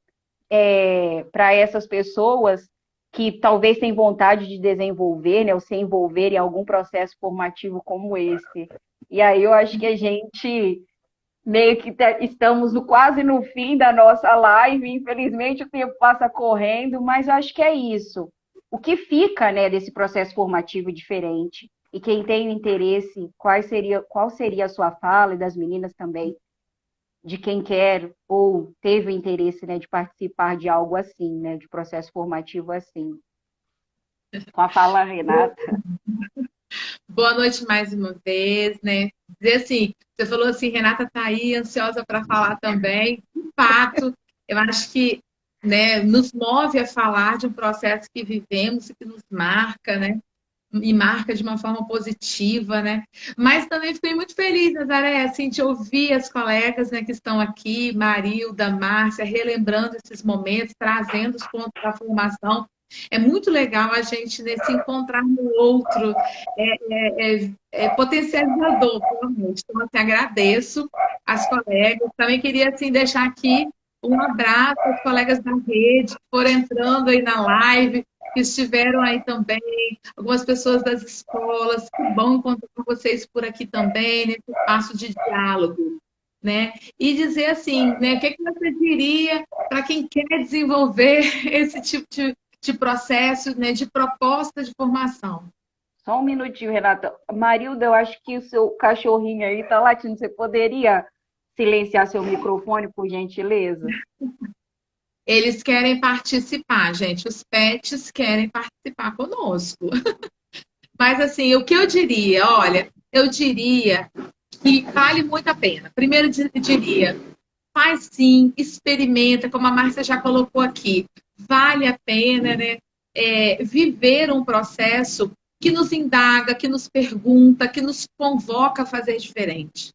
para essas pessoas que talvez tenham vontade de desenvolver, né, ou se envolver em algum processo formativo como esse. E aí eu acho que a gente meio que estamos quase no fim da nossa live, infelizmente o tempo passa correndo, mas eu acho que é isso. O que fica, né, desse processo formativo diferente? E quem tem interesse, qual seria a sua fala, e das meninas também, de quem quer ou teve interesse, né, de participar de algo assim, né, de processo formativo assim. Com a fala, Renata. Boa noite mais uma vez, né? Dizer assim, você falou assim, Renata está aí ansiosa para falar também. De fato, eu acho que, né, nos move a falar de um processo que vivemos e que nos marca, né? E marca de uma forma positiva, né? Mas também fiquei muito feliz, Nazaré, assim, de ouvir as colegas, né, que estão aqui, Marilda, Márcia, relembrando esses momentos, trazendo os pontos da formação. É muito legal a gente, né, se encontrar no outro, é potencializador, realmente. Então, assim, agradeço as colegas. Também queria, assim, deixar aqui um abraço aos colegas da rede que foram entrando aí na live, que estiveram aí também, algumas pessoas das escolas. Que bom encontrar vocês por aqui também, nesse espaço de diálogo, né? E dizer assim, né, o que você diria para quem quer desenvolver esse tipo de processo, né, de proposta de formação? Só um minutinho, Renata. Marilda, eu acho que o seu cachorrinho aí está latindo. Você poderia silenciar seu microfone, por gentileza? Eles querem participar, gente. Os pets querem participar conosco. Mas, assim, o que eu diria? Olha, eu diria que vale muito a pena. Primeiro, diria, faz sim, experimenta, como a Márcia já colocou aqui. Vale a pena, né? Viver um processo que nos indaga, que nos pergunta, que nos convoca a fazer diferente.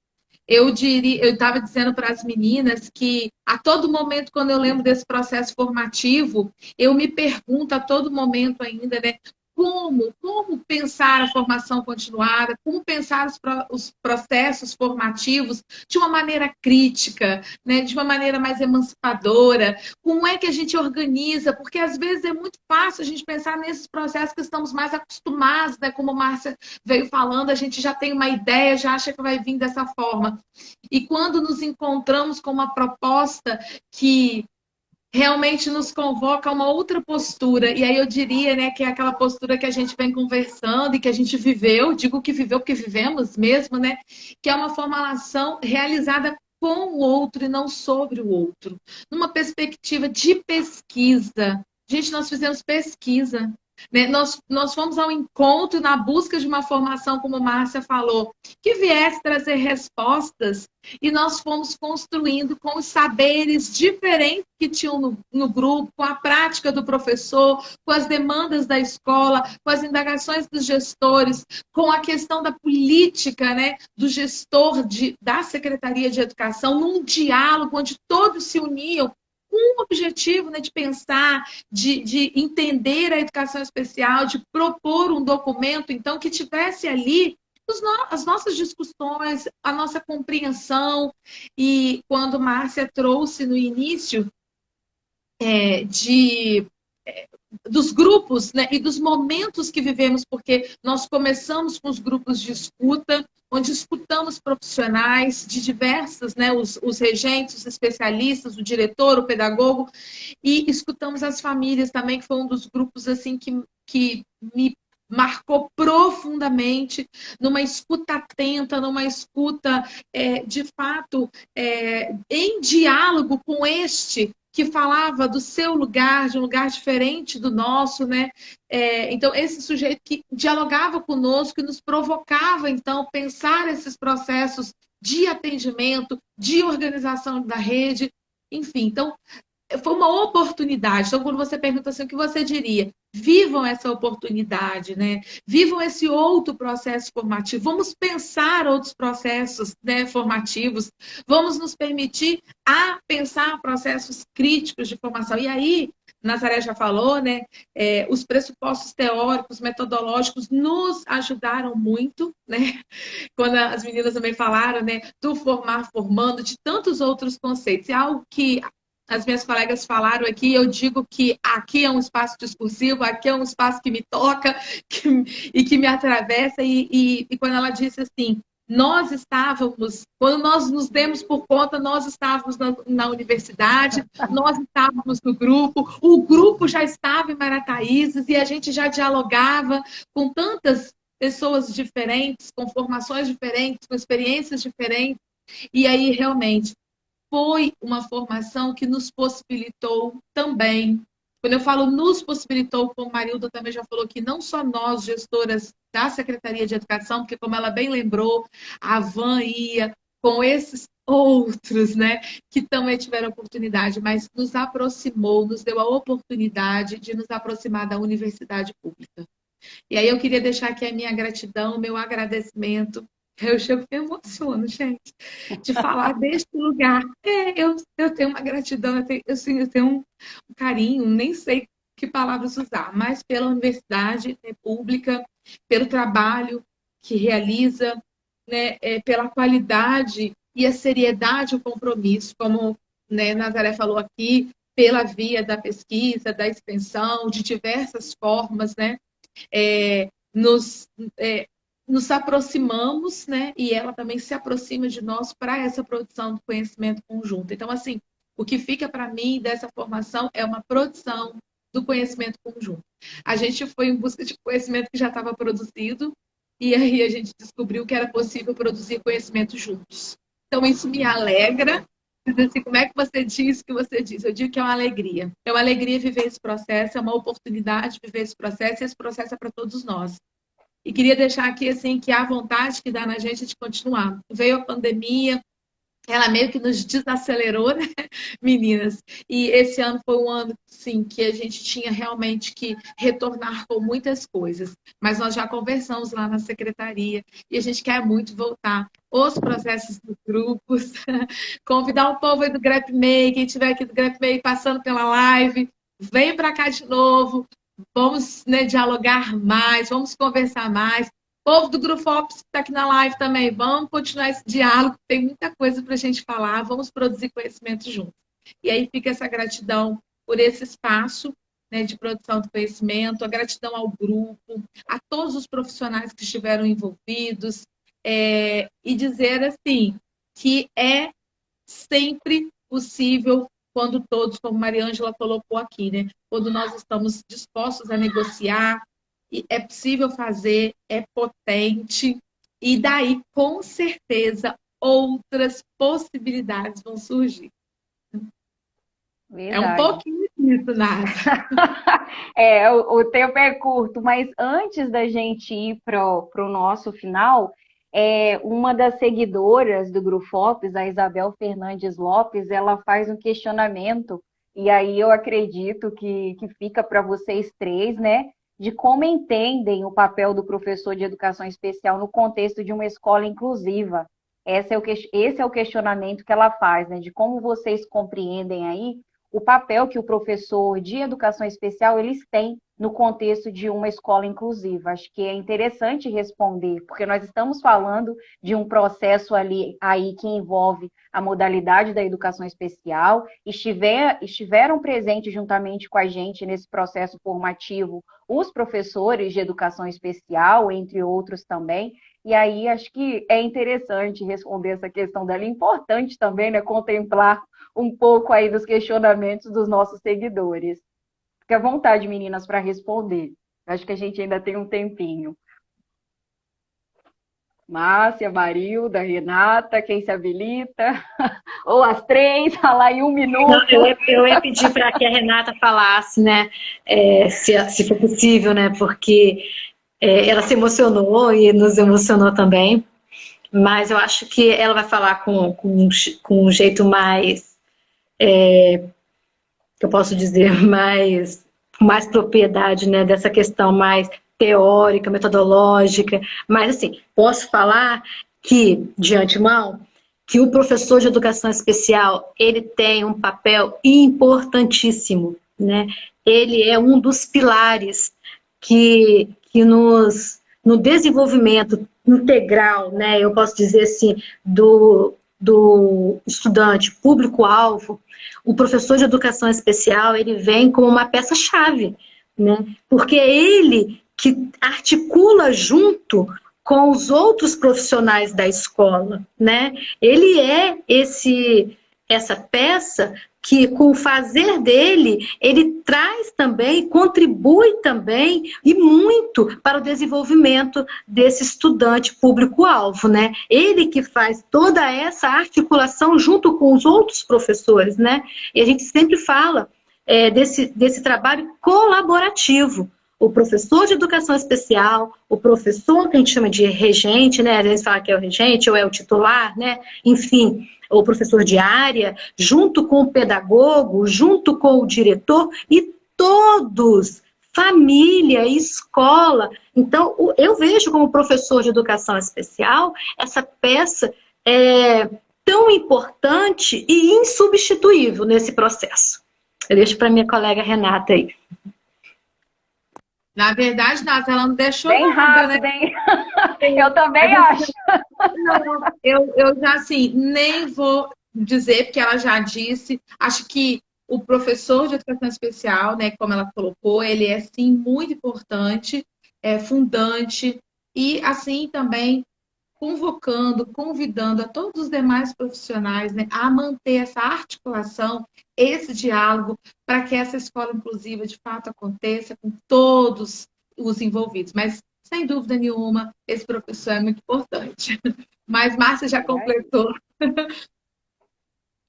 Eu estava dizendo para as meninas que a todo momento, quando eu lembro desse processo formativo, eu me pergunto a todo momento ainda, né? Como pensar a formação continuada, como pensar os processos formativos de uma maneira crítica, né, de uma maneira mais emancipadora, como é que a gente organiza, porque às vezes é muito fácil a gente pensar nesses processos que estamos mais acostumados, né, como a Márcia veio falando, a gente já tem uma ideia, já acha que vai vir dessa forma. E quando nos encontramos com uma proposta que realmente nos convoca a uma outra postura. E aí eu diria, né, que é aquela postura que a gente vem conversando e que a gente viveu, digo que viveu porque vivemos mesmo, né, que é uma formulação realizada com o outro e não sobre o outro. Numa perspectiva de pesquisa. Gente, nós fizemos pesquisa. Né? Nós fomos ao encontro na busca de uma formação, como a Márcia falou, que viesse trazer respostas, e nós fomos construindo com os saberes diferentes que tinham no grupo, com a prática do professor, com as demandas da escola, com as indagações dos gestores, com a questão da política, né, do gestor da Secretaria de Educação, num diálogo onde todos se uniam com o objetivo, né, de pensar, de entender a educação especial, de propor um documento, então, que tivesse ali as nossas discussões, a nossa compreensão. E quando Márcia trouxe no início dos grupos, né, e dos momentos que vivemos, porque nós começamos com os grupos de escuta, onde escutamos profissionais de diversas, né, os regentes, os especialistas, o diretor, o pedagogo, e escutamos as famílias também, que foi um dos grupos assim que me marcou profundamente, numa escuta atenta, numa escuta, de fato, em diálogo com este que falava do seu lugar, de um lugar diferente do nosso, né? Então, esse sujeito que dialogava conosco, que nos provocava, então, pensar esses processos de atendimento, de organização da rede, enfim. Então, foi uma oportunidade. Então, quando você pergunta assim, o que você diria? Vivam essa oportunidade, né? Vivam esse outro processo formativo. Vamos pensar outros processos, né, formativos. Vamos nos permitir a pensar processos críticos de formação. E aí, Nazaré já falou, né? Os pressupostos teóricos, metodológicos nos ajudaram muito, né? Quando as meninas também falaram, né? Do formar formando, de tantos outros conceitos. É algo que as minhas colegas falaram aqui, eu digo que aqui é um espaço discursivo, aqui é um espaço que me toca e que me atravessa. E quando ela disse assim, nós estávamos, quando nós nos demos por conta, nós estávamos na universidade, nós estávamos no grupo, o grupo já estava em Marataízes e a gente já dialogava com tantas pessoas diferentes, com formações diferentes, com experiências diferentes. E aí, realmente, foi uma formação que nos possibilitou também. Quando eu falo nos possibilitou, como Marilda também já falou que não só nós, gestoras da Secretaria de Educação, porque como ela bem lembrou, a Van ia com esses outros, né, que também tiveram oportunidade, mas nos aproximou, nos deu a oportunidade de nos aproximar da universidade pública. E aí eu queria deixar aqui a minha gratidão, o meu agradecimento. Eu chego e me emociono, gente, de falar deste lugar. Eu tenho uma gratidão, eu tenho um carinho, nem sei que palavras usar, mas pela universidade, né, pública, pelo trabalho que realiza, né, pela qualidade e a seriedade, o compromisso, como, né, Nazaré falou aqui, pela via da pesquisa, da extensão, de diversas formas, né? é, nos, é, nos aproximamos, né? E ela também se aproxima de nós para essa produção do conhecimento conjunto. Então, assim, o que fica para mim dessa formação é uma produção do conhecimento conjunto. A gente foi em busca de conhecimento que já estava produzido, e aí a gente descobriu que era possível produzir conhecimento juntos. Então, isso me alegra. Assim, como é que você diz o que você diz? Eu digo que é uma alegria. É uma alegria viver esse processo, é uma oportunidade viver esse processo, e esse processo é para todos nós. E queria deixar aqui, assim, que a vontade que dá na gente de continuar. Veio a pandemia, ela meio que nos desacelerou, né, meninas? E esse ano foi um ano, sim, que a gente tinha realmente que retornar com muitas coisas. Mas nós já conversamos lá na secretaria e a gente quer muito voltar. Os processos dos grupos, convidar o povo aí do GrapMe, quem estiver aqui do GrapMe passando pela live, vem para cá de novo, vamos, né, dialogar mais, vamos conversar mais. Povo do Grupo Ops que está aqui na live também, vamos continuar esse diálogo, tem muita coisa para a gente falar, vamos produzir conhecimento juntos. E aí fica essa gratidão por esse espaço, né, de produção do conhecimento, a gratidão ao grupo, a todos os profissionais que estiveram envolvidos, e dizer assim, que é sempre possível quando todos, como Mariângela colocou aqui, né, quando nós estamos dispostos a negociar, é possível fazer, é potente, e daí, com certeza, outras possibilidades vão surgir. Verdade. É um pouquinho disso, Nath. O tempo é curto, mas antes da gente ir para o nosso final, uma das seguidoras do Grupo Ops, a Isabel Fernandes Lopes, ela faz um questionamento, e aí eu acredito que fica para vocês três, né? De como entendem o papel do professor de educação especial no contexto de uma escola inclusiva. Esse é o questionamento que ela faz, né? De como vocês compreendem aí o papel que o professor de educação especial eles têm no contexto de uma escola inclusiva. Acho que é interessante responder, porque nós estamos falando de um processo aí que envolve a modalidade da educação especial, estiveram presentes juntamente com a gente nesse processo formativo os professores de educação especial, entre outros também, e aí acho que é interessante responder essa questão dela, é importante também, né, contemplar um pouco aí dos questionamentos dos nossos seguidores. Fique à vontade, meninas, para responder. Acho que a gente ainda tem um tempinho. Márcia, Marilda, Renata, quem se habilita? Ou as três, falar em 1 Não, minuto. eu ia pedir para que a Renata falasse, né, se for possível, né, porque ela se emocionou e nos emocionou também, mas eu acho que ela vai falar com um jeito mais, que eu posso dizer, com mais propriedade, né, dessa questão mais teórica, metodológica, mas assim, posso falar que, de antemão, que o professor de educação especial, ele tem um papel importantíssimo, né? Ele é um dos pilares no desenvolvimento integral, né? Eu posso dizer assim, do estudante público-alvo, o professor de educação especial, ele vem como uma peça-chave, né? Porque é ele que articula junto com os outros profissionais da escola, né? Ele é essa peça que, com o fazer dele, ele traz também, contribui também, e muito para o desenvolvimento desse estudante público-alvo, né? Ele que faz toda essa articulação junto com os outros professores, né? E a gente sempre fala desse trabalho colaborativo. O professor de educação especial, o professor que a gente chama de regente, né? Às vezes fala que é o regente ou é o titular, né? Enfim, o professor de área, junto com o pedagogo, junto com o diretor e todos, família, escola. Então, eu vejo como professor de educação especial essa peça tão importante e insubstituível nesse processo. Eu deixo para minha colega Renata aí. Na verdade, Nath, ela não deixou Bem nada, rápido, né? hein? Eu também acho. Não, eu já, assim, nem vou dizer, porque ela já disse. Acho que o professor de educação especial, né, como ela colocou, ele é, sim, muito importante, fundante, e, assim, também convocando, convidando a todos os demais profissionais, né, a manter essa articulação, esse diálogo, para que essa escola inclusiva de fato aconteça com todos os envolvidos. Mas, sem dúvida nenhuma, esse professor é muito importante. Mas Márcia já completou.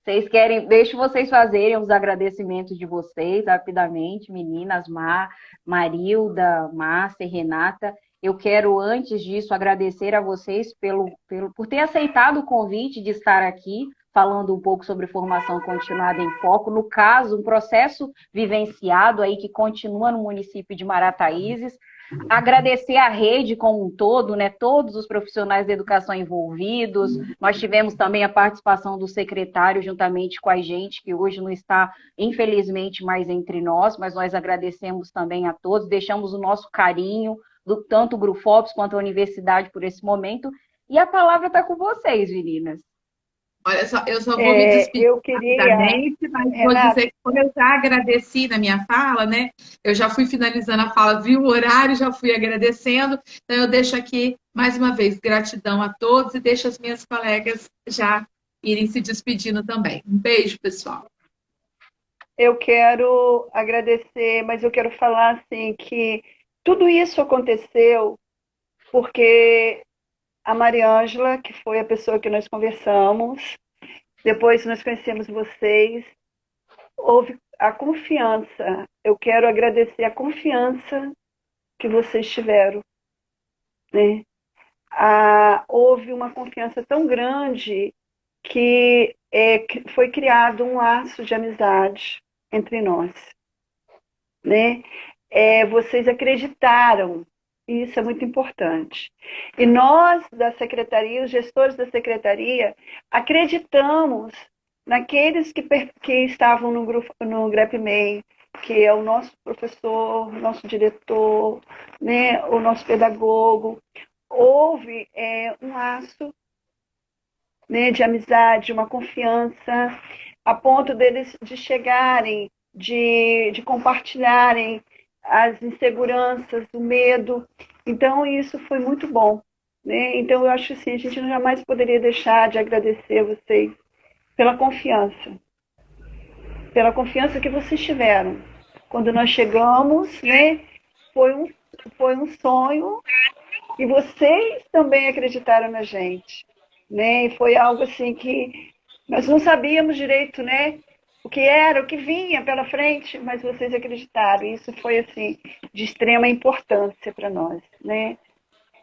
Vocês querem, deixo vocês fazerem os agradecimentos de vocês rapidamente, meninas, Marilda, Márcia e Renata. Eu quero, antes disso, agradecer a vocês por ter aceitado o convite de estar aqui, falando um pouco sobre formação continuada em foco. No caso, um processo vivenciado aí que continua no município de Marataízes. Agradecer a rede como um todo, né? Todos os profissionais da educação envolvidos. Nós tivemos também a participação do secretário juntamente com a gente, que hoje não está, infelizmente, mais entre nós, mas nós agradecemos também a todos, deixamos o nosso carinho, tanto o Grufops quanto a universidade por esse momento. E a palavra está com vocês, meninas. Olha só, eu só vou me despedir eu queria, rapidamente, mas vou dizer que como eu já agradeci na minha fala, né? Eu já fui finalizando a fala, vi o horário, já fui agradecendo. Então eu deixo aqui, mais uma vez, gratidão a todos e deixo as minhas colegas já irem se despedindo também. Um beijo, pessoal. Eu quero agradecer, mas eu quero falar assim que tudo isso aconteceu porque a Mariângela, que foi a pessoa que nós conversamos, depois nós conhecemos vocês, houve a confiança. Eu quero agradecer a confiança que vocês tiveram, né? Houve uma confiança tão grande que foi criado um laço de amizade entre nós, né? Vocês acreditaram, e isso é muito importante. E nós, da secretaria, os gestores da secretaria, acreditamos naqueles que estavam no GREPMEI, que é o nosso professor, nosso diretor, né, o nosso pedagogo. Houve um laço, né, de amizade, uma confiança, a ponto deles de chegarem, de compartilharem as inseguranças, o medo. Então, isso foi muito bom, né? Então, eu acho assim, a gente jamais poderia deixar de agradecer a vocês pela confiança que vocês tiveram. Quando nós chegamos, né, foi um sonho e vocês também acreditaram na gente, né? E foi algo assim que nós não sabíamos direito, né? O que era, o que vinha pela frente, mas vocês acreditaram. E isso foi assim de extrema importância para nós, né?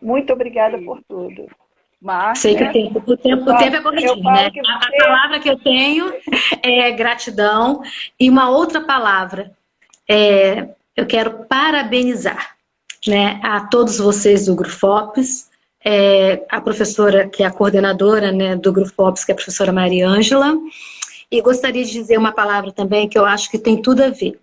Muito obrigada por tudo. Sei que Márcia, o tempo é corridinho, né? Que A palavra que eu tenho é gratidão. E uma outra palavra, eu quero parabenizar, né, a todos vocês do Grufops, a professora que é a coordenadora, né, do Grufops, que é a professora Maria Ângela, e gostaria de dizer uma palavra também que eu acho que tem tudo a ver,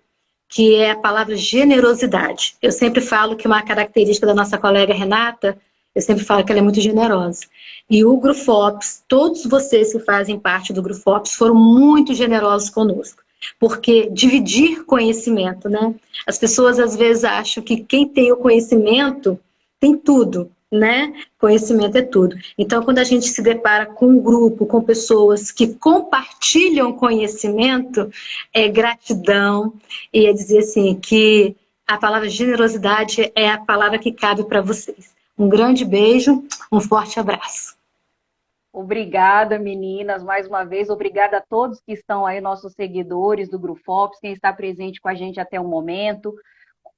que é a palavra generosidade. Eu sempre falo que uma característica da nossa colega Renata, eu sempre falo que ela é muito generosa. E o Grufops, todos vocês que fazem parte do Grufops foram muito generosos conosco. Porque dividir conhecimento, né? As pessoas às vezes acham que quem tem o conhecimento tem tudo, né? Conhecimento é tudo. Então, quando a gente se depara com um grupo, com pessoas que compartilham conhecimento, é gratidão, e é dizer assim, que a palavra generosidade é a palavra que cabe para vocês. Um grande beijo, um forte abraço. obrigada, meninas, mais uma vez. Obrigada a todos que estão aí, nossos seguidores do Grufops, quem está presente com a gente até o momento.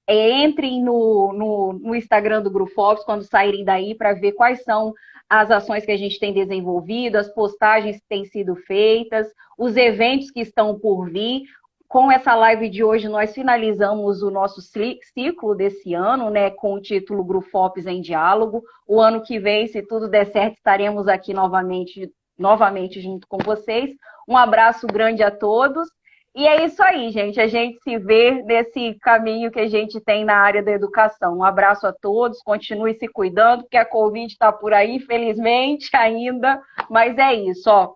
Entrem no Instagram do Grufops quando saírem daí para ver quais são as ações que a gente tem desenvolvido, as postagens que têm sido feitas, os eventos que estão por vir. Com essa live de hoje, nós finalizamos o nosso ciclo desse ano, né, com o título Grufops em Diálogo. O ano que vem, se tudo der certo, estaremos aqui novamente junto com vocês. Um abraço grande a todos. E é isso aí, gente. A gente se vê nesse caminho que a gente tem na área da educação. Um abraço a todos. Continue se cuidando, porque a Covid está por aí, infelizmente, ainda. Mas é isso, ó.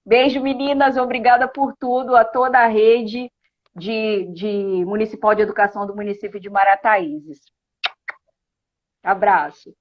Beijo, meninas. Obrigada por tudo. A toda a rede municipal de educação do município de Marataízes. Abraço.